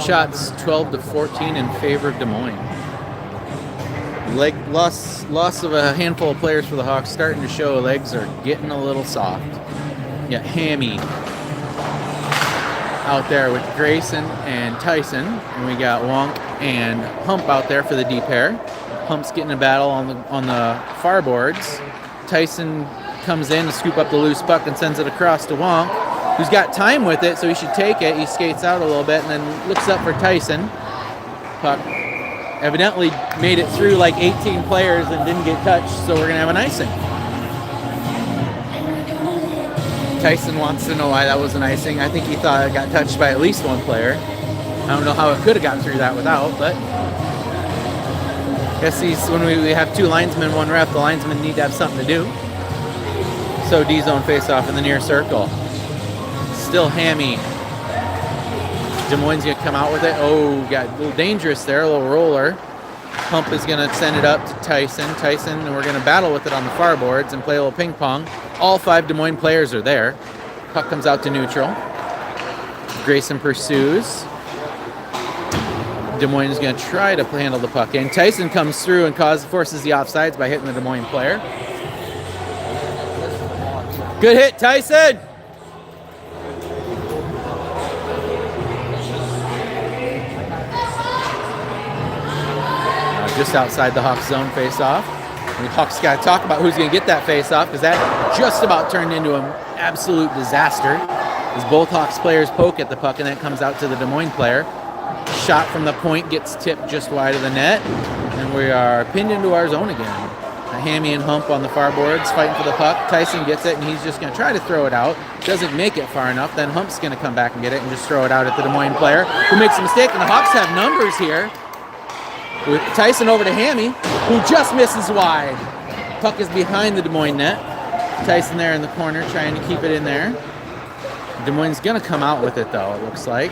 Shots 12-14 in favor of Des Moines. Loss of a handful of players for the Hawks starting to show. Legs are getting a little soft. Yeah, Hammy out there with Grayson and Tyson, and we got Wonk and Hump out there for the D pair. Hump's getting a battle on the far boards. Tyson comes in to scoop up the loose puck and sends it across to Wonk, who's got time with it, so he should take it. He skates out a little bit and then looks up for Tyson. Puck evidently made it through like 18 players and didn't get touched, so we're going to have an icing. Tyson wants to know why that was an icing. I think he thought it got touched by at least one player. I don't know how it could have got through that without, but I guess when we have two linesmen, one ref, the linesmen need to have something to do. So D-zone face-off in the near circle. Still Hammy. Des Moines going to come out with it. Oh, got a little dangerous there, a little roller. Hump is going to send it up to Tyson. And we're going to battle with it on the far boards and play a little ping pong. All 5 Des Moines players are there. Puck comes out to neutral. Grayson pursues. Des Moines is going to try to handle the puck in. Tyson comes through and forces the offsides by hitting the Des Moines player. Good hit, Tyson! Just outside the Hawks zone face-off. The Hawks got to talk about who's going to get that face-off, because that just about turned into an absolute disaster as both Hawks players poke at the puck, and then it comes out to the Des Moines player. Shot from the point gets tipped just wide of the net, and we are pinned into our zone again. Hammy and Hump on the far boards fighting for the puck. Tyson gets it, and he's just going to try to throw it out. Doesn't make it far enough. Then Hump's going to come back and get it and just throw it out at the Des Moines player, who makes a mistake, and the Hawks have numbers here. With Tyson over to Hammy, who just misses wide. Puck is behind the Des Moines net. Tyson there in the corner trying to keep it in there. Des Moines going to come out with it, though, it looks like.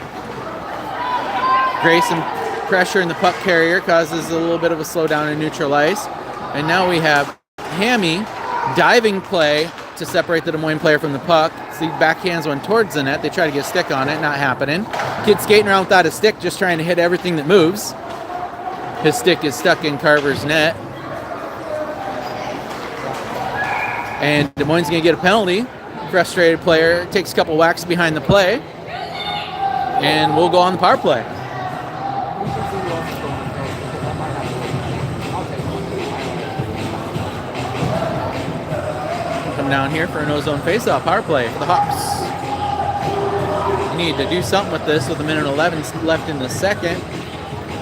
Grayson pressure in the puck carrier causes a little bit of a slowdown in neutral ice. And now we have Hammy diving play to separate the Des Moines player from the puck. So he backhands one towards the net. They try to get a stick on it, not happening. Kid skating around without a stick, just trying to hit everything that moves. His stick is stuck in Carver's net. And Des Moines is going to get a penalty. Frustrated player takes a couple whacks behind the play. And we'll go on the power play. Come down here for an ozone face-off power play for the Hawks. We need to do something with this with 1:11 left in the second.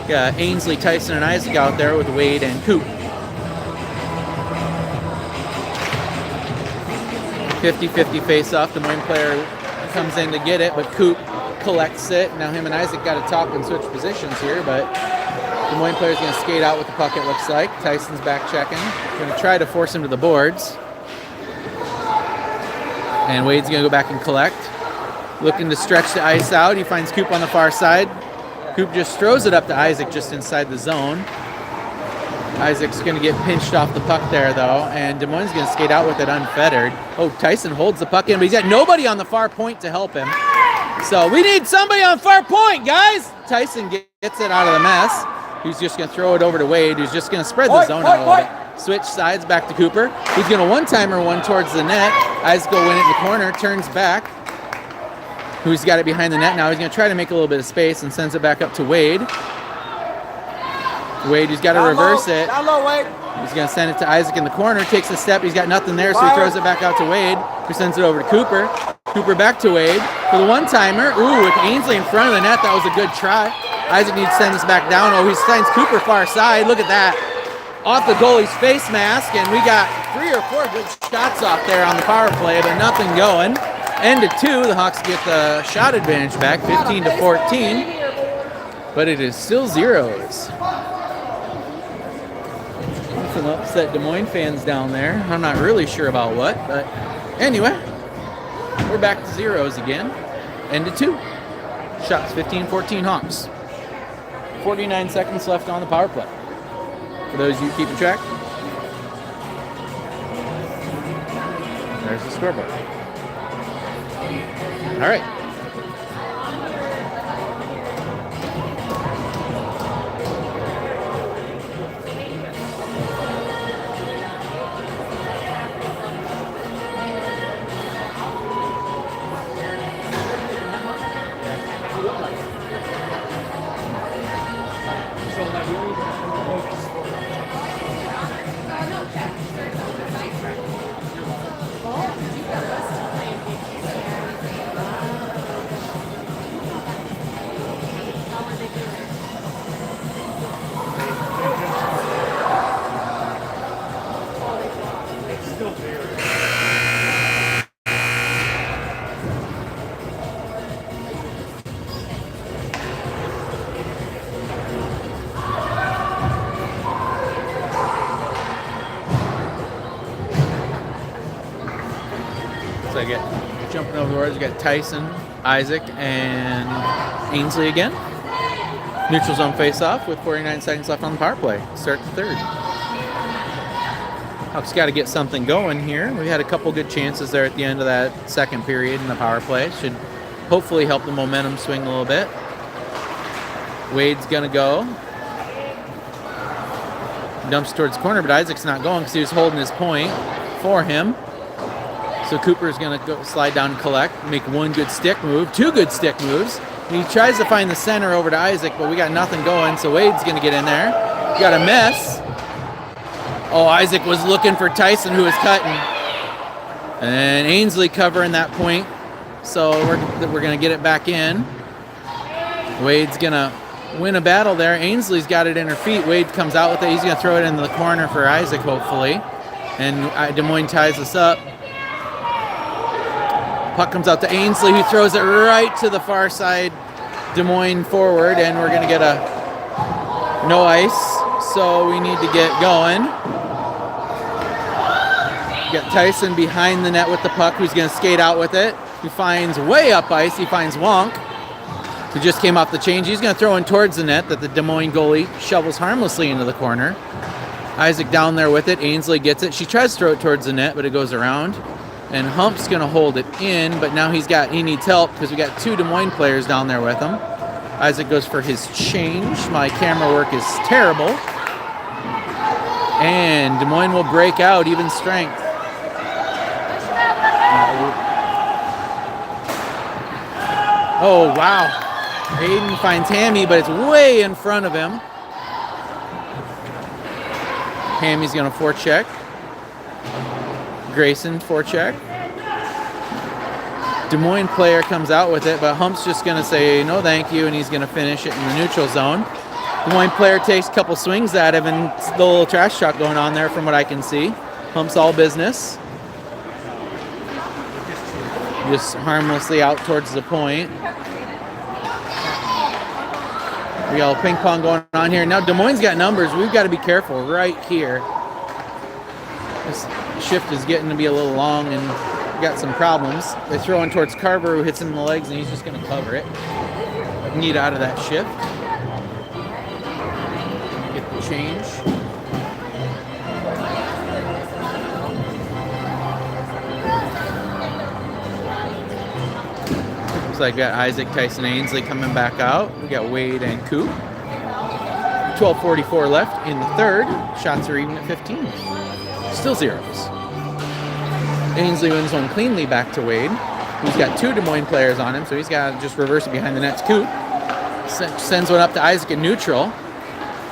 Got Ainsley, Tyson, and Isaac out there with Wade and Coop. 50-50 face-off. The Des Moines player comes in to get it, but Coop collects it. Now him and Isaac got to talk and switch positions here, but Des Moines player's going to skate out with the puck, it looks like. Tyson's back checking. Going to try to force him to the boards. And Wade's going to go back and collect. Looking to stretch the ice out. He finds Coop on the far side. Coop just throws it up to Isaac just inside the zone. Isaac's going to get pinched off the puck there, though, and Des Moines is going to skate out with it unfettered. Oh, Tyson holds the puck in, but he's got nobody on the far point to help him. So we need somebody on far point, guys! Tyson gets it out of the mess. He's just going to throw it over to Wade, who's just going to spread the zone out a little bit. Switch sides back to Cooper. He's going to one-timer one towards the net. Isaac will win it in the corner, turns back. Who's got it behind the net now. He's going to try to make a little bit of space and sends it back up to Wade. Wade, he's got to reverse it. Down low, Wade. He's going to send it to Isaac in the corner. Takes a step. He's got nothing there, so he throws it back out to Wade, who sends it over to Cooper. Cooper back to Wade for the one-timer. Ooh, with Ainsley in front of the net, that was a good try. Isaac needs to send this back down. Oh, he sends Cooper far side. Look at that. Off the goalie's face mask, and we got 3 or 4 good shots off there on the power play, but nothing going. End of 2, the Hawks get the shot advantage back, 15-14, but it is still zeros. Some upset Des Moines fans down there. I'm not really sure about what, but anyway, we're back to zeros again. End of 2. Shots 15-14 Hawks. 49 seconds left on the power play. For those of you keeping track, there's the scoreboard. All right. like it. Jumping over the boards, we got Tyson, Isaac, and Ainsley again. Neutral zone face-off with 49 seconds left on the power play. Start the third. Hawks got to get something going here. We had a couple good chances there at the end of that second period in the power play. Should hopefully help the momentum swing a little bit. Wade's going to go. Dumps towards the corner, but Isaac's not going because he was holding his point for him. So Cooper's going to go slide down and collect, make one good stick move, two good stick moves. He tries to find the center over to Isaac, but we got nothing going, so Wade's going to get in there. We got a mess. Oh, Isaac was looking for Tyson, who was cutting. And Ainsley covering that point, so we're going to get it back in. Wade's going to win a battle there. Ainsley's got it in her feet. Wade comes out with it. He's going to throw it into the corner for Isaac, hopefully. And Des Moines ties us up. Puck comes out to Ainsley, who throws it right to the far side, Des Moines forward, and we're going to get a no ice, so we need to get going. We got Tyson behind the net with the puck, who's going to skate out with it. He finds way up ice. He finds Wonk, who just came off the change. He's going to throw in towards the net that the Des Moines goalie shovels harmlessly into the corner. Isaac down there with it. Ainsley gets it. She tries to throw it towards the net, but it goes around. And Hump's going to hold it in, but now he needs help because we got two Des Moines players down there with him. Isaac goes for his change. My camera work is terrible. And Des Moines will break out, even strength. Oh, wow. Hayden finds Hammy, but it's way in front of him. Hammy's going to forecheck. Grayson forecheck. Des Moines player comes out with it, but Hump's just going to say no thank you, and he's going to finish it in the neutral zone. Des Moines player takes a couple swings at him, and the little trash talk going on there from what I can see. Hump's all business. Just harmlessly out towards the point. We got a ping pong going on here. Now Des Moines got numbers. We've got to be careful right here. This shift is getting to be a little long, and we got some problems. They throw in towards Carver, who hits him in the legs, and he's just going to cover it. Need out of that shift. Get the change. Looks like we got Isaac, Tyson, Ainsley coming back out. We got Wade and Coop. 12:44 left in the third. Shots are even at 15. Still zeros. Ainsley wins one cleanly back to Wade, who's got two Des Moines players on him, so he's got to just reverse it behind the net to Coop. Sends one up to Isaac in neutral,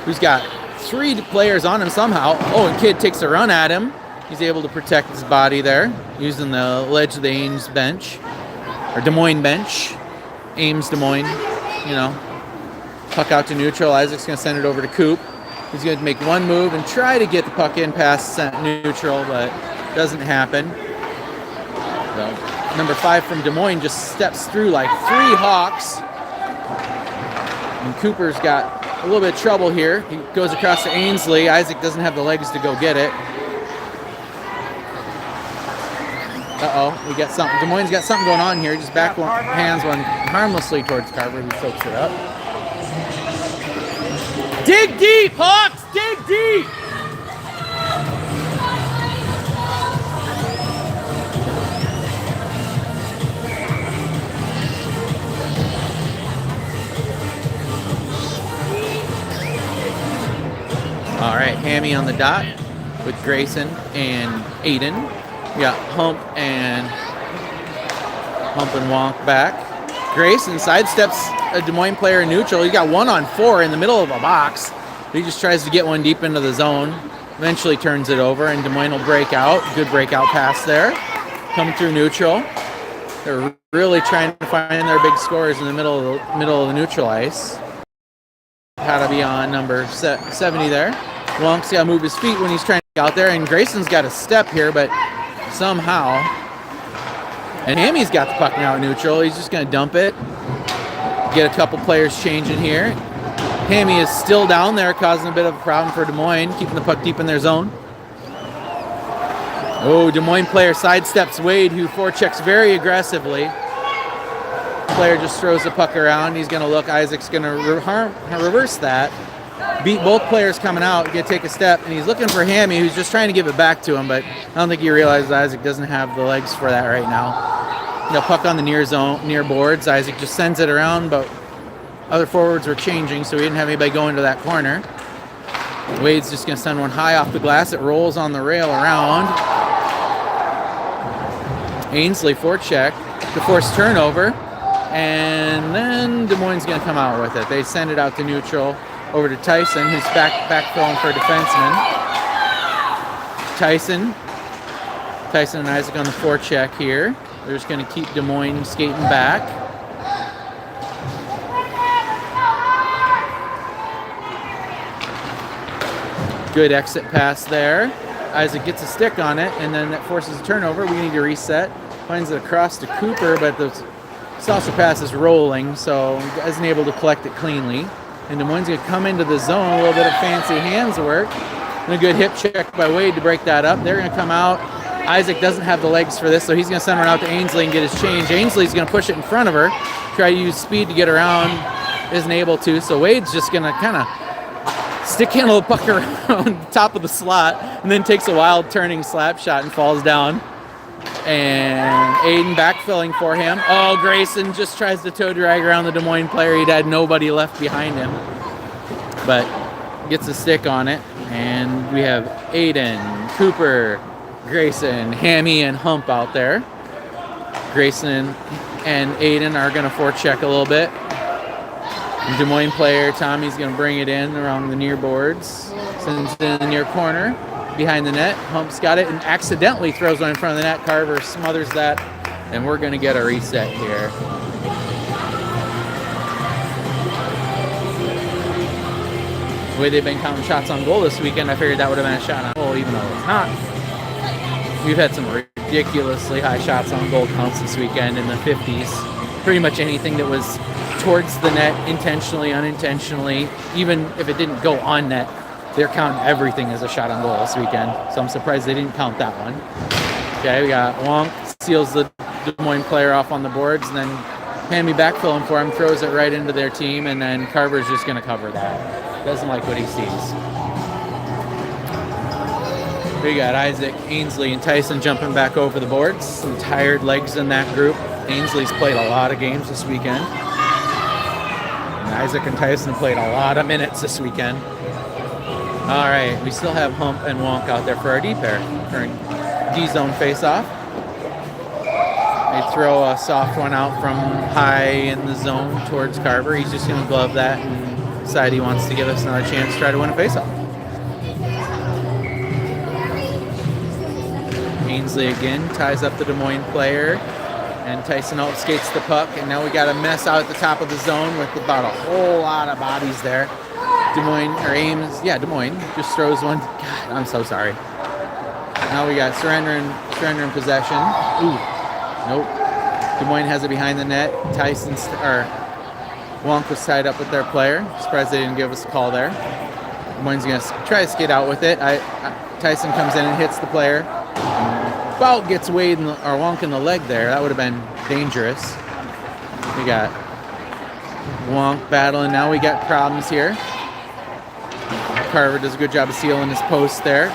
who's got three players on him somehow. Oh, and Kidd takes a run at him. He's able to protect his body there, using the ledge of the Ames bench, or Des Moines bench. Ames, Des Moines, Puck out to neutral. Isaac's going to send it over to Coop. He's going to make one move and try to get the puck in past neutral, but doesn't happen. So, number 5 from Des Moines just steps through like 3 Hawks. And Cooper's got a little bit of trouble here. He goes across to Ainsley. Isaac doesn't have the legs to go get it. We got something. Des Moines got something going on here. Just hands one harmlessly towards Carver, who soaks it up. Dig deep, Hawks! Dig deep! All right, Hammy on the dot with Grayson and Aiden. We got Hump and Wonk back. Grayson sidesteps a Des Moines player in neutral. He got 1-on-4 in the middle of a box. He just tries to get one deep into the zone. Eventually turns it over, and Des Moines will break out. Good breakout pass there. Coming through neutral. They're really trying to find their big scores in the middle of the neutral ice. Had to be on number 70 there. Wonk's got to move his feet when he's trying to get out there, and Grayson's got a step here, but somehow. And Hammy's got the puck now at neutral. He's just going to dump it. Get a couple players changing here. Hammy is still down there, causing a bit of a problem for Des Moines, keeping the puck deep in their zone. Oh, Des Moines player sidesteps Wade, who forechecks very aggressively. Player just throws the puck around. He's going to look. Isaac's going to reverse that. Beat both players coming out, take a step, and he's looking for Hammy, who's just trying to give it back to him, but I don't think he realizes Isaac doesn't have the legs for that right now. The puck on the near boards. Isaac just sends it around, but other forwards were changing, so he didn't have anybody going to that corner. Wade's just going to send one high off the glass. It rolls on the rail around. Ainsley forecheck to force turnover, and then Des Moines is going to come out with it. They send it out to neutral. Over to Tyson, who's backfilling for a defenseman. Tyson and Isaac on the forecheck here. They're just going to keep Des Moines skating back. Good exit pass there. Isaac gets a stick on it, and then that forces a turnover. We need to reset. Finds it across to Cooper, but the saucer pass is rolling, so he isn't able to collect it cleanly. And Des Moines going to come into the zone, a little bit of fancy hands work. And a good hip check by Wade to break that up. They're going to come out. Isaac doesn't have the legs for this, so he's going to send one out to Ainsley and get his change. Ainsley's going to push it in front of her, try to use speed to get around. Isn't able to, so Wade's just going to kind of stick handle the puck around the top of the slot, and then takes a wild turning slap shot and falls down. And Aiden backfilling for him. Oh, Grayson just tries to toe drag around the Des Moines player. He'd had nobody left behind him, but gets a stick on it. And we have Aiden, Cooper, Grayson, Hammy, and Hump out there. Grayson and Aiden are going to forecheck a little bit. Des Moines player Tommy's going to bring it in around the near boards. Sends it in the near corner. Behind the net, Hump's got it and accidentally throws one in front of the net. Carver smothers that, and we're going to get a reset here. The way they've been counting shots on goal this weekend, I figured that would have been a shot on goal, even though it's not. We've had some ridiculously high shots on goal counts this weekend in the 50s. Pretty much anything that was towards the net, intentionally, unintentionally, even if it didn't go on net, they're counting everything as a shot on goal this weekend. So I'm surprised they didn't count that one. Okay, we got Wonk seals the Des Moines player off on the boards, and then Hammy backfilling for him, throws it right into their team, and then Carver's just going to cover that. Doesn't like what he sees. We got Isaac, Ainsley, and Tyson jumping back over the boards. Some tired legs in that group. Ainsley's played a lot of games this weekend. And Isaac and Tyson played a lot of minutes this weekend. All right, we still have Hump and Wonk out there for our D pair during D-zone face-off. They throw a soft one out from high in the zone towards Carver. He's just going to glove that and decide he wants to give us another chance to try to win a face-off. Ainsley again ties up the Des Moines player, and Tyson outskates the puck, and now we got a mess out at the top of the zone with about a whole lot of bodies there. Des Moines just throws one. God, I'm so sorry. Now we got surrender and possession. Ooh, nope. Des Moines has it behind the net. Wonk was tied up with their player. Surprised they didn't give us a call there. Des Moines going to try to skate out with it. Tyson comes in and hits the player. About gets Wade or Wonk in the leg there. That would have been dangerous. We got Wonk battling. Now we got problems here. Carver does a good job of sealing his post there.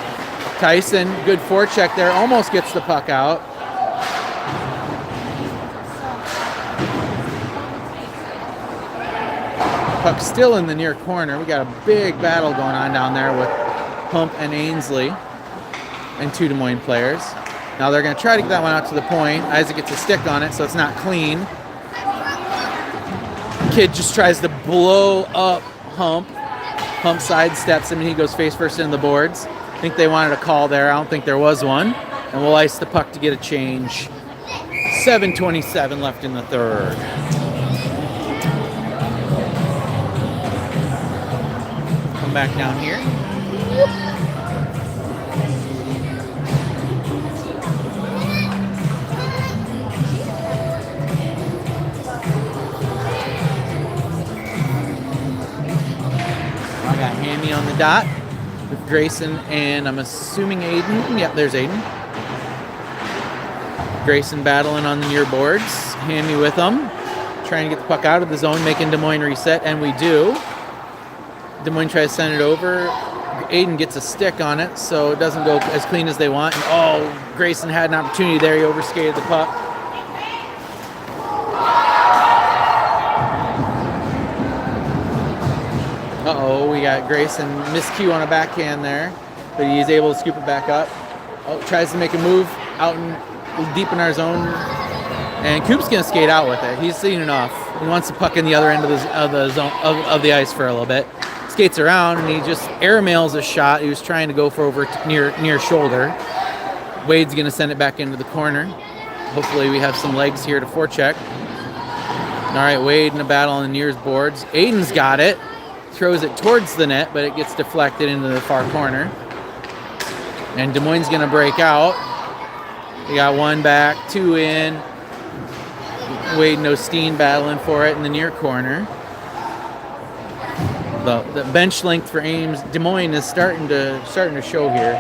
Tyson, good forecheck there, almost gets the puck out. Puck still in the near corner. We got a big battle going on down there with Hump and Ainsley and two Des Moines players. Now they're going to try to get that one out to the point. Isaac gets a stick on it, so it's not clean. Kid just tries to blow up Hump. Hump sidesteps him, and he goes face first into the boards. I think they wanted a call there. I don't think there was one. And we'll ice the puck to get a change. 7:27 left in the third. Come back down here. Got Hammy on the dot with Grayson and I'm assuming Aiden. Yep, there's Aiden. Grayson battling on the near boards. Hammy with them. Trying to get the puck out of the zone, making Des Moines reset, and we do. Des Moines tries to send it over. Aiden gets a stick on it, so it doesn't go as clean as they want. And, oh, Grayson had an opportunity there. He overskated the puck. Uh-oh, we got Grayson miscue on a backhand there, but he's able to scoop it back up. Oh, tries to make a move out in deep in our zone, and Coop's gonna skate out with it. He's seen enough. He wants the puck in the other end of the zone of the ice for a little bit. Skates around and he just airmails a shot. He was trying to go for over near shoulder. Wade's gonna send it back into the corner. Hopefully we have some legs here to forecheck. All right, Wade in a battle on the nearest boards. Aiden's got it. Throws it towards the net, but it gets deflected into the far corner. And Des Moines gonna break out. We got one back, two in. Wade and Osteen battling for it in the near corner. The bench length for Des Moines is starting to show here.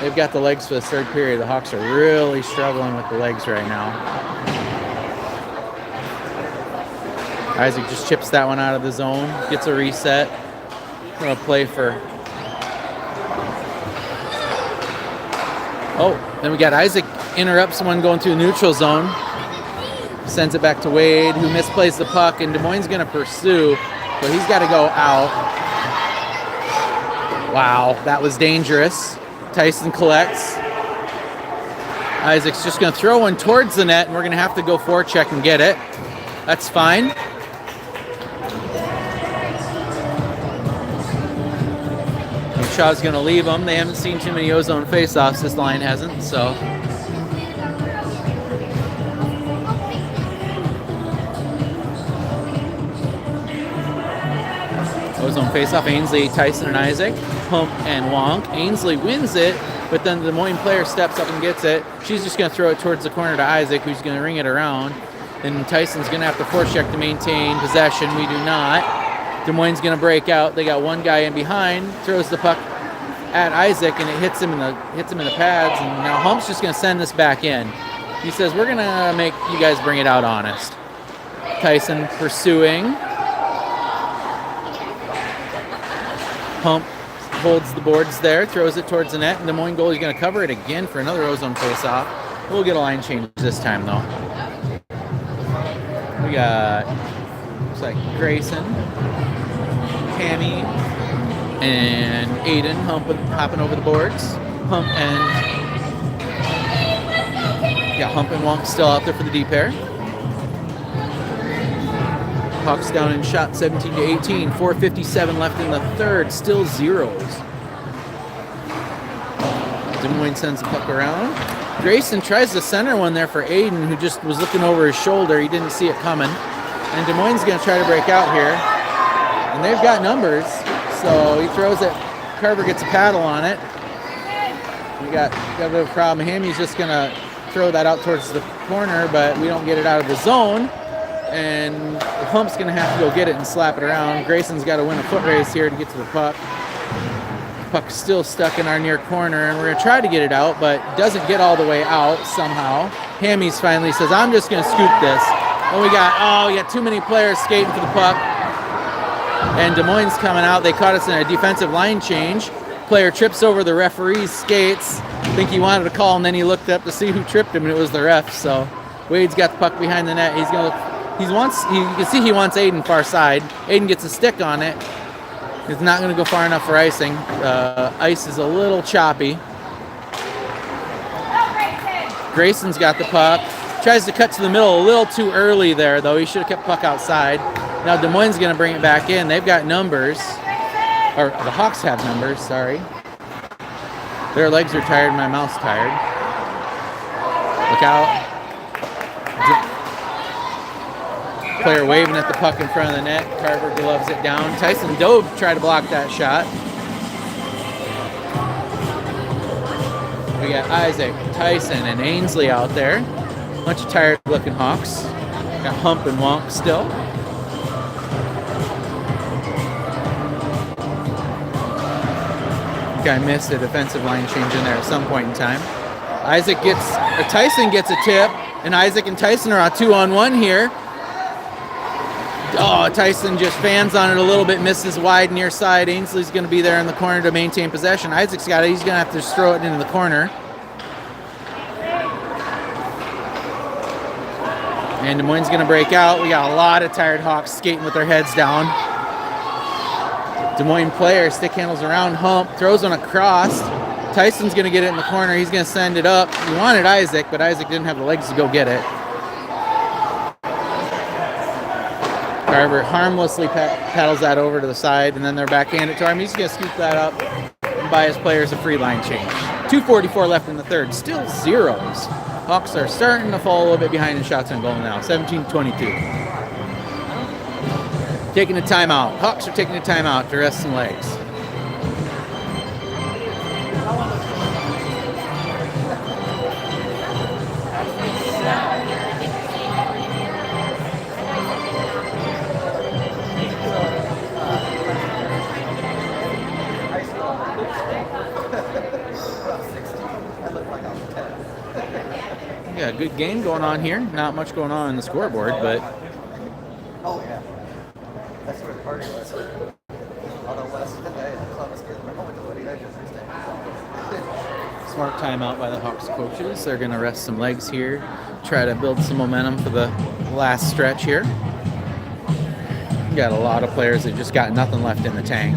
They've got the legs for the third period. The Hawks are really struggling with the legs right now. Isaac just chips that one out of the zone, gets a reset. Gonna play for. Oh, then we got Isaac interrupts someone going through the neutral zone. Sends it back to Wade, who misplays the puck, and Des Moines gonna pursue, but he's got to go out. Wow, that was dangerous. Tyson collects. Isaac's just gonna throw one towards the net, and we're gonna have to go forecheck and get it. That's fine. Shaw's going to leave them. They haven't seen too many ozone face-offs. This line hasn't, so. Ozone face-off, Ainsley, Tyson, and Isaac. Pump and Wonk. Ainsley wins it, but then the Des Moines player steps up and gets it. She's just going to throw it towards the corner to Isaac, who's going to ring it around. Then Tyson's going to have to forecheck to maintain possession. We do not. Des Moines going to break out. They got one guy in behind, throws the puck at Isaac, and it hits him in the pads. And now Hump's just going to send this back in. He says, "We're going to make you guys bring it out honest." Tyson pursuing. Hump holds the boards there, throws it towards the net, and Des Moines goalie's going to cover it again for another ozone face-off. We'll get a line change this time, though. We got, looks like Grayson, Hammy, and Aiden hopping over the boards. Hump and Wonk still out there for the D pair. Hawks down in shot 17-18. 4:57 left in the third. Still zeros. Des Moines sends the puck around. Grayson tries to center one there for Aiden, who just was looking over his shoulder. He didn't see it coming. And Des Moines is going to try to break out here. And they've got numbers. So he throws it. Carver gets a paddle on it. We got a bit of a problem. Hammy's just going to throw that out towards the corner, but we don't get it out of the zone. And the Hump's going to have to go get it and slap it around. Grayson's got to win a foot race here to get to the puck. Puck's still stuck in our near corner, and we're going to try to get it out, but doesn't get all the way out somehow. Hammy's finally says, "I'm just going to scoop this." And we got too many players skating for the puck. And Des Moines coming out. They caught us in a defensive line change. Player trips over the referee's skates. I think he wanted to call, and then he looked up to see who tripped him, and it was the ref. So Wade's got the puck behind the net. You can see he wants Aiden far side. Aiden gets a stick on it. It's not going to go far enough for icing. Ice is a little choppy. Grayson's got the puck. Tries to cut to the middle a little too early there, though. He should have kept puck outside. Now Des Moines is going to bring it back in. They've got numbers. Or the Hawks have numbers, sorry. Their legs are tired, my mouth's tired. Look out. Player waving at the puck in front of the net. Carver gloves it down. Tyson Dove tried to block that shot. We got Isaac, Tyson, and Ainsley out there. Bunch of tired-looking Hawks. Got Hump and Wonk still. Guy missed a defensive line change in there at some point in time. Tyson gets a tip, and Isaac and Tyson are on 2-on-1 here. Oh, Tyson just fans on it a little bit, misses wide near side. Ainsley's going to be there in the corner to maintain possession. Isaac's got it. He's going to have to just throw it into the corner. And Des Moines going to break out. We got a lot of tired Hawks skating with their heads down. Des Moines player stick handles around, hump, throws one across. Tyson's going to get it in the corner. He's going to send it up. He wanted Isaac, but Isaac didn't have the legs to go get it. Carver harmlessly paddles that over to the side, and then they're backhanded to him. He's going to scoop that up and buy his players a free line change. 2:44 left in the third. Still zeros. Hawks are starting to fall a little bit behind in shots on goal now. 17-22. Taking a timeout. Hawks are taking a timeout to rest some legs. Yeah, good game going on here. Not much going on the scoreboard, but Oh yeah, that's where the party was. Although last night the club was getting smart timeout by the Hawks coaches. They're going to rest some legs here, try to build some momentum for the last stretch here. We got a lot of players that just got nothing left in the tank.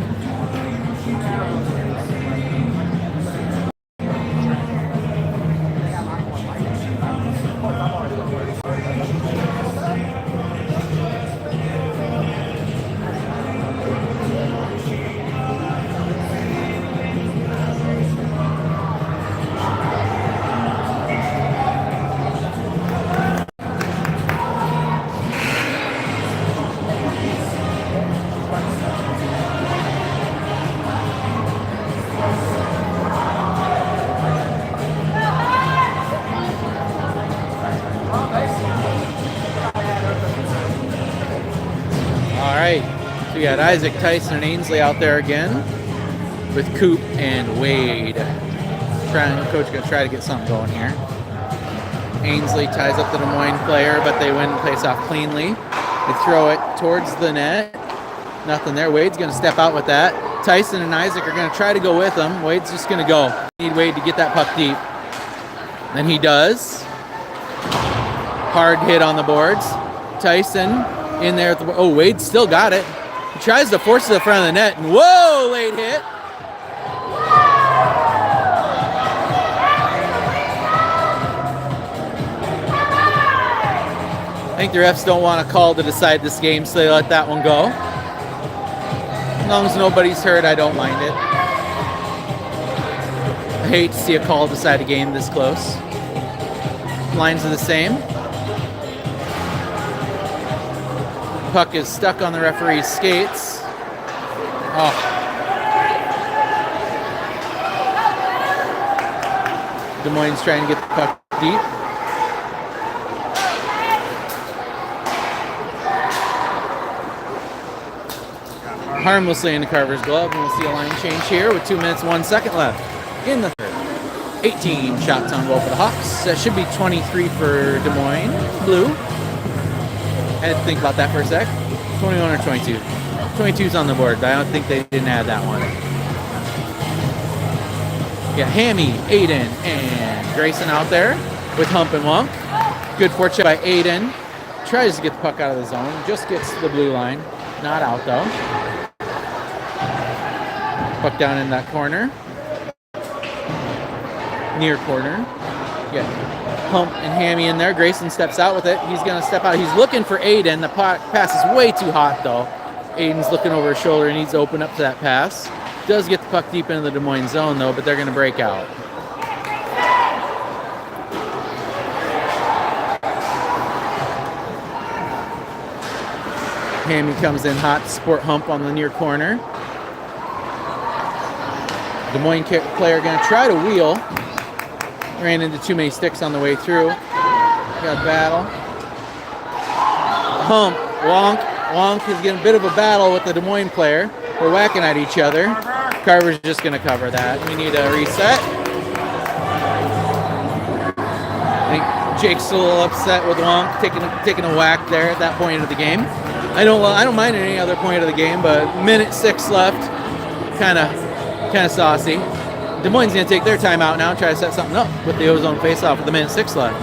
So we got Isaac, Tyson, and Ainsley out there again with Coop and Wade. Coach going to try to get something going here. Ainsley ties up the Des Moines player, but they win and place off cleanly. They throw it towards the net. Nothing there. Wade's going to step out with that. Tyson and Isaac are going to try to go with him. Wade's just going to go. Need Wade to get that puck deep. And he does. Hard hit on the boards. Tyson in there. Oh, Wade still got it. He tries to force it to the front of the net. And whoa, late hit. I think the refs don't want a call to decide this game, so they let that one go. As long as nobody's hurt, I don't mind it. I hate to see a call decide a game this close. Lines are the same. Puck is stuck on the referee's skates. Oh. Des Moines trying to get the puck deep. Harmlessly into Carver's glove, and we'll see a line change here with 2 minutes, 1 second left in the third. 18 shots on goal for the Hawks. That should be 23 for Des Moines Blue. I had to think about that for a sec. 21 or 22. 22's on the board, but I don't think they didn't add that one. Yeah, Hammy, Aiden, and Grayson out there with Hump and Wonk. Good fortune by Aiden. Tries to get the puck out of the zone. Just gets to the blue line. Not out, though. Puck down in that corner. Near corner. Yeah. Hump and Hammy in there. Grayson steps out with it. He's going to step out. He's looking for Aiden. The pass is way too hot, though. Aiden's looking over his shoulder. He needs to open up to that pass. Does get the puck deep into the Des Moines zone, though, but they're going to break out. Hammy comes in hot to support Hump on the near corner. Des Moines player going to try to wheel. Ran into too many sticks on the way through. Got a battle. Hump, Wonk is getting a bit of a battle with the Des Moines player. We're whacking at each other. Carver's just going to cover that. We need a reset. Jake's a little upset with Wonk taking a whack there at that point of the game. I don't mind at any other point of the game, but minute 6 left, kind of saucy. Des Moines gonna take their timeout now and try to set something up with the ozone face-off with a minute 6 left.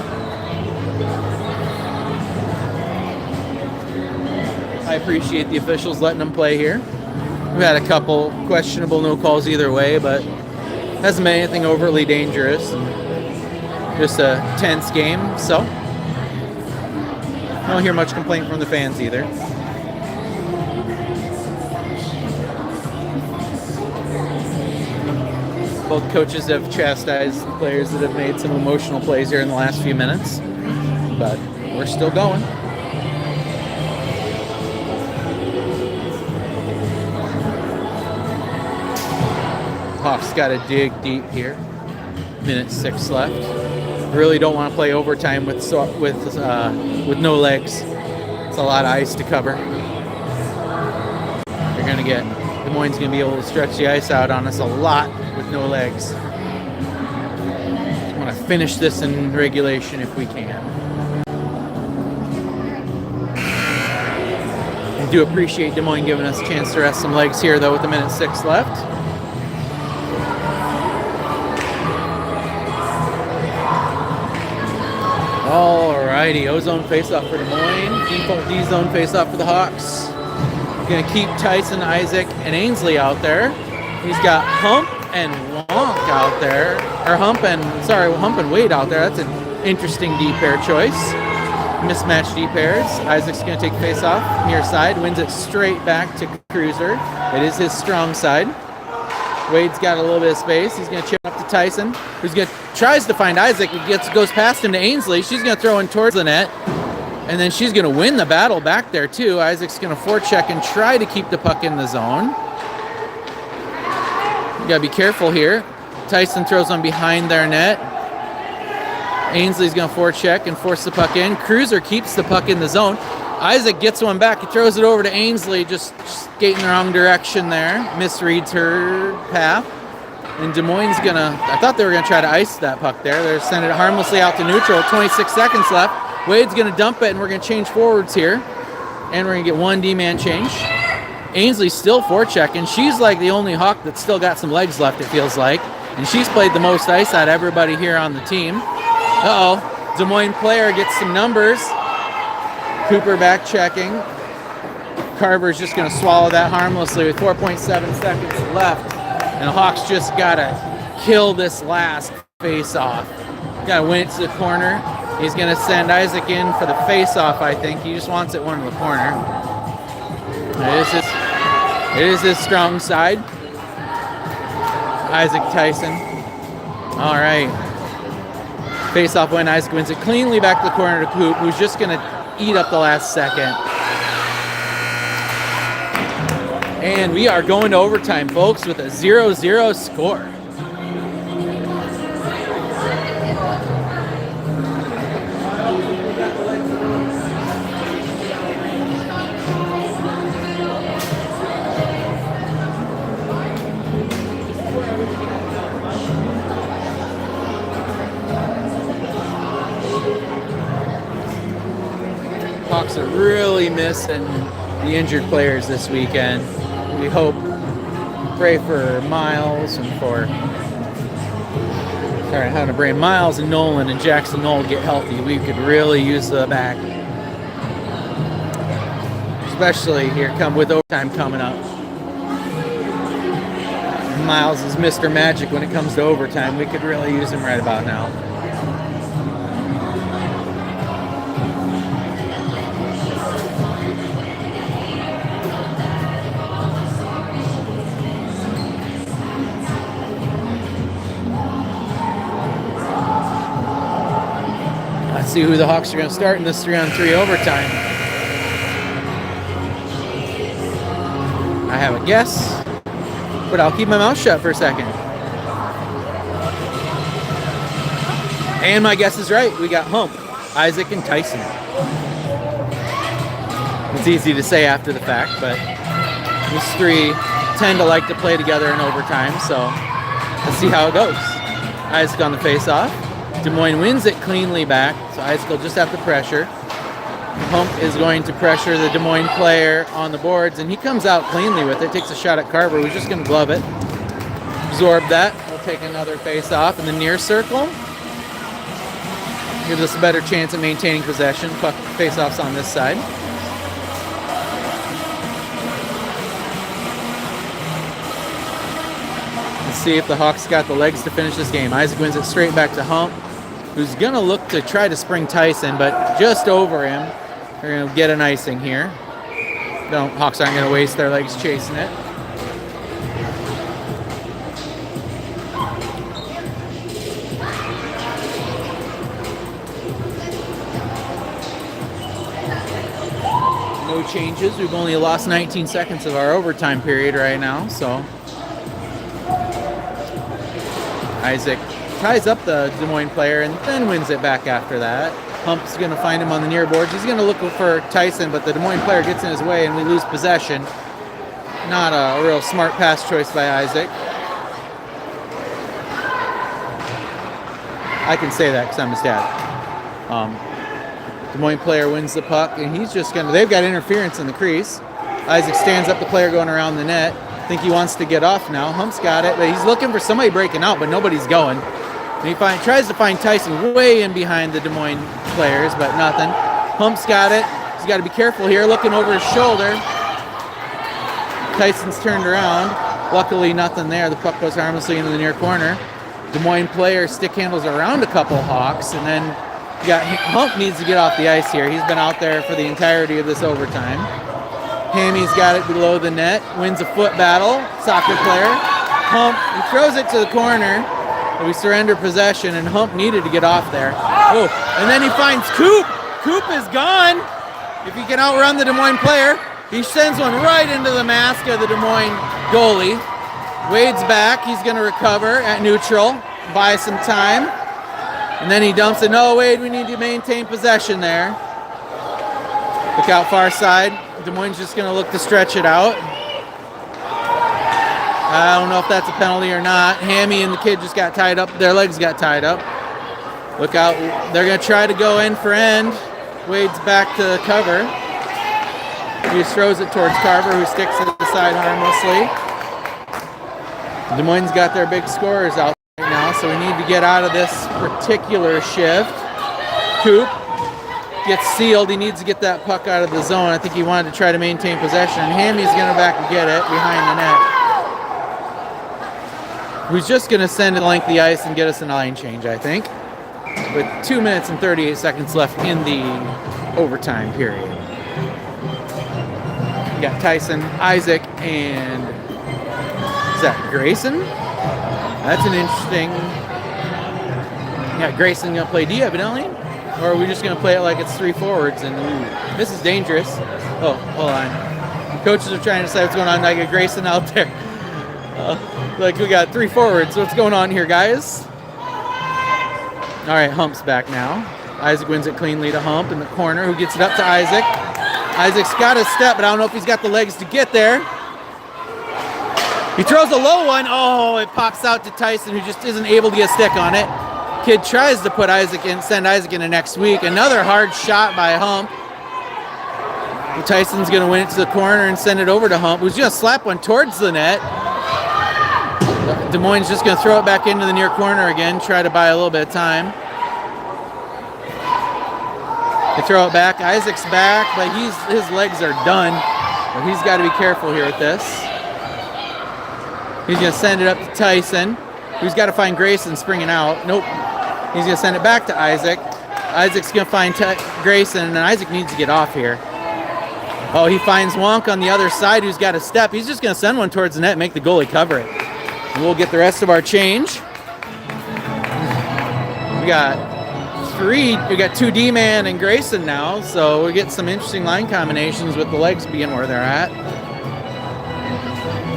I appreciate the officials letting them play here. We've had a couple questionable no calls either way, but hasn't been anything overly dangerous. Just a tense game, so I don't hear much complaint from the fans either. Both coaches have chastised players that have made some emotional plays here in the last few minutes, but we're still going. Hawks got to dig deep here. Minute 6 left. Really don't want to play overtime with no legs. It's a lot of ice to cover. You're gonna get Des Moines gonna be able to stretch the ice out on us a lot with no legs. Want to finish this in regulation if we can. I do appreciate Des Moines giving us a chance to rest some legs here though with a minute 6 left. Alrighty, ozone face-off for Des Moines. D-zone face-off for the Hawks. Gonna keep Tyson, Isaac, and Ainsley out there. He's got Hump and Wonk out there. Or Hump and Wade out there. That's an interesting D-pair choice. Mismatched D-pairs. Isaac's gonna take face-off near side. Wins it straight back to Cruiser. It is his strong side. Wade's got a little bit of space. He's going to chip up to Tyson, who's tries to find Isaac. Goes past him to Ainsley. She's going to throw in towards the net, and then she's going to win the battle back there too. Isaac's going to forecheck and try to keep the puck in the zone. You got to be careful here. Tyson throws on behind their net. Ainsley's going to forecheck and force the puck in. Cruiser keeps the puck in the zone. Isaac gets one back. He throws it over to Ainsley, just skating the wrong direction there. Misreads her path. And Des Moines I thought they were gonna try to ice that puck there. They're sending it harmlessly out to neutral. 26 seconds left. Wade's gonna dump it, and we're gonna change forwards here. And we're gonna get one D-man change. Ainsley's still forechecking. She's like the only Hawk that's still got some legs left, it feels like. And she's played the most ice out of everybody here on the team. Uh-oh. Des Moines player gets some numbers. Cooper back checking. Carver's just going to swallow that harmlessly with 4.7 seconds left. And the Hawks just got to kill this last face-off. Got to win it to the corner. He's going to send Isaac in for the face-off, I think. He just wants it one to the corner. It is his strong side. Isaac Tyson. All right. Face-off win. Isaac wins it cleanly back to the corner to Coop, who's just going to eat up the last second. And we are going to overtime, folks, with a 0-0 score. Hawks are really missing the injured players this weekend. We pray for Miles and how to bring Miles and Nolan and Jackson Knoll get healthy. We could really use the back, especially here with overtime coming up. Miles is Mr. Magic when it comes to overtime. We could really use him right about now. See who the Hawks are going to start in this 3-on-3 overtime. I have a guess, but I'll keep my mouth shut for a second. And my guess is right. We got Hump, Isaac, and Tyson. It's easy to say after the fact, but these three tend to like to play together in overtime, so let's see how it goes. Isaac on the face-off. Des Moines wins it cleanly back, so Isaac will just have to pressure. Hump is going to pressure the Des Moines player on the boards, and he comes out cleanly with it. Takes a shot at Carver, who's just going to glove it. Absorb that. We'll take another face-off in the near circle. Gives us a better chance at maintaining possession. Puck face-offs on this side. Let's see if the Hawks got the legs to finish this game. Isaac wins it straight back to Hump, who's going to look to try to spring Tyson, but just over him. They're going to get an icing here. Hawks aren't going to waste their legs chasing it. No changes. We've only lost 19 seconds of our overtime period right now, so Isaac ties up the Des Moines player and then wins it back after that. Hump's going to find him on the near boards. He's going to look for Tyson, but the Des Moines player gets in his way and we lose possession. Not a real smart pass choice by Isaac. I can say that because I'm his dad. Des Moines player wins the puck, and he's just going to... They've got interference in the crease. Isaac stands up the player going around the net. I think he wants to get off now. Hump's got it, but he's looking for somebody breaking out, but nobody's going. And he tries to find Tyson way in behind the Des Moines players, but nothing. Hump's got it. He's got to be careful here, looking over his shoulder. Tyson's turned around. Luckily, nothing there. The puck goes harmlessly into the near corner. Des Moines player stick handles around a couple Hawks, and then Hump needs to get off the ice here. He's been out there for the entirety of this overtime. Hammy's got it below the net, wins a foot battle. Soccer player. Hump, he throws it to the corner. We surrender possession, and Hump needed to get off there. Oh, and then he finds Coop. Coop is gone. If he can outrun the Des Moines player, he sends one right into the mask of the Des Moines goalie. Wade's back. He's going to recover at neutral, buy some time. And then he dumps it. No, Wade, we need to maintain possession there. Look out far side. Des Moines just going to look to stretch it out. I don't know if that's a penalty or not. Hammy and the kid just got tied up. Their legs got tied up. Look out. They're going to try to go end for end. Wade's back to cover. He just throws it towards Carver, who sticks it aside harmlessly. Des Moines got their big scorers out right now, so we need to get out of this particular shift. Coop gets sealed. He needs to get that puck out of the zone. I think he wanted to try to maintain possession. Hammy's going to back and get it behind the net. Who's just going to send it length the ice and get us a line change, I think, with 2 minutes and 38 seconds left in the overtime period. We got Tyson, Isaac, and is that Grayson? That's an interesting... Yeah, Grayson going to play D, evidently? Or are we just going to play it like it's three forwards? And ooh, this is dangerous. Oh, hold on. The coaches are trying to decide what's going on. I get Grayson out there. Like we got three forwards. What's going on here, guys? All right, Hump's back now. Isaac wins it cleanly to Hump in the corner, who gets it up to Isaac. Isaac's got a step, but I don't know if he's got the legs to get there. He throws a low one. Oh, it pops out to Tyson, who just isn't able to get a stick on it. Kid tries to put Isaac in, send Isaac into next week. Another hard shot by Hump. Tyson's going to win it to the corner and send it over to Hump, who's going to slap one towards the net. Des Moines just going to throw it back into the near corner again, try to buy a little bit of time. They throw it back. Isaac's back, but his legs are done. But he's got to be careful here with this. He's going to send it up to Tyson, who's got to find Grayson springing out. Nope. He's going to send it back to Isaac. Isaac's going to find Grayson, and Isaac needs to get off here. Oh, he finds Wonk on the other side, who's got a step. He's just going to send one towards the net and make the goalie cover it. And we'll get the rest of our change. We got two D-man and Grayson now, so we get some interesting line combinations with the legs being where they're at.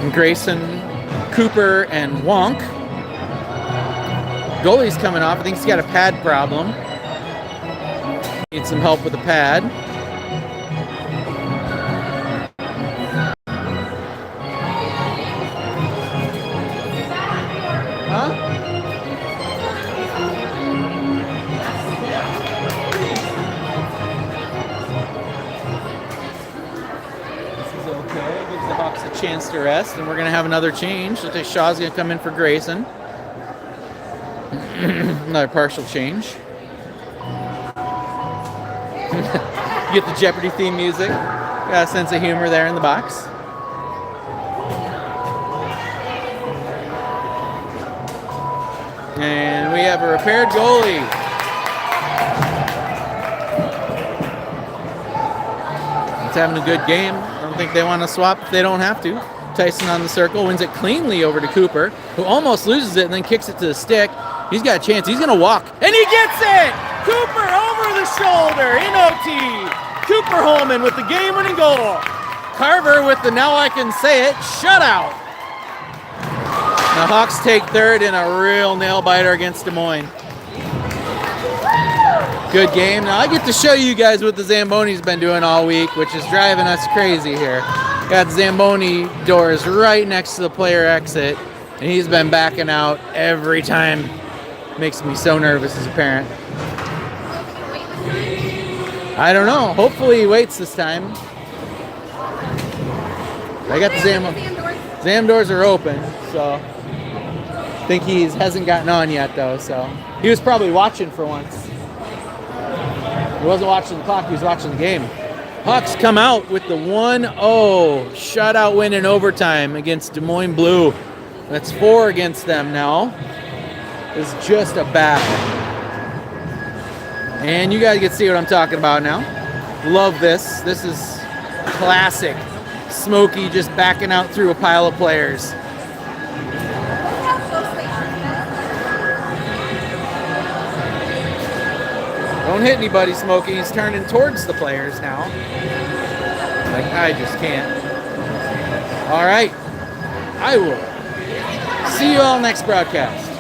And Grayson, Cooper, and Wonk. Goalie's coming off. I think he's got a pad problem. Need some help with the pad. chance to rest, and we're going to have another change. I think Shaw's going to come in for Grayson. Another partial change. Get the Jeopardy theme music. Got a sense of humor there in the box. And we have a repaired goalie. It's having a good game. I don't think they want to swap if they don't have to. Tyson on the circle, wins it cleanly over to Cooper, who almost loses it and then kicks it to the stick. He's got a chance. He's going to walk. And he gets it! Cooper over the shoulder in OT. Cooper Holman with the game-winning goal. Carver with the, now I can say it, shutout. The Hawks take third in a real nail-biter against Des Moines. Good game. Now I get to show you guys what the Zamboni's been doing all week, which is driving us crazy here. Got Zamboni doors right next to the player exit, and he's been backing out every time. Makes me so nervous as a parent. I don't know. Hopefully he waits this time. I got the Zam doors are open, so I think he hasn't gotten on yet though. So he was probably watching for once. He wasn't watching the clock. He was watching the game. Hawks come out with the 1-0 shutout win in overtime against Des Moines Blue. That's 4 against them now. It's just a battle. And you guys can see what I'm talking about now. Love this. This is classic. Smokey just backing out through a pile of players. Don't hit anybody, Smokey. He's turning towards the players now. Like, I just can't. All right. I will see you all next broadcast.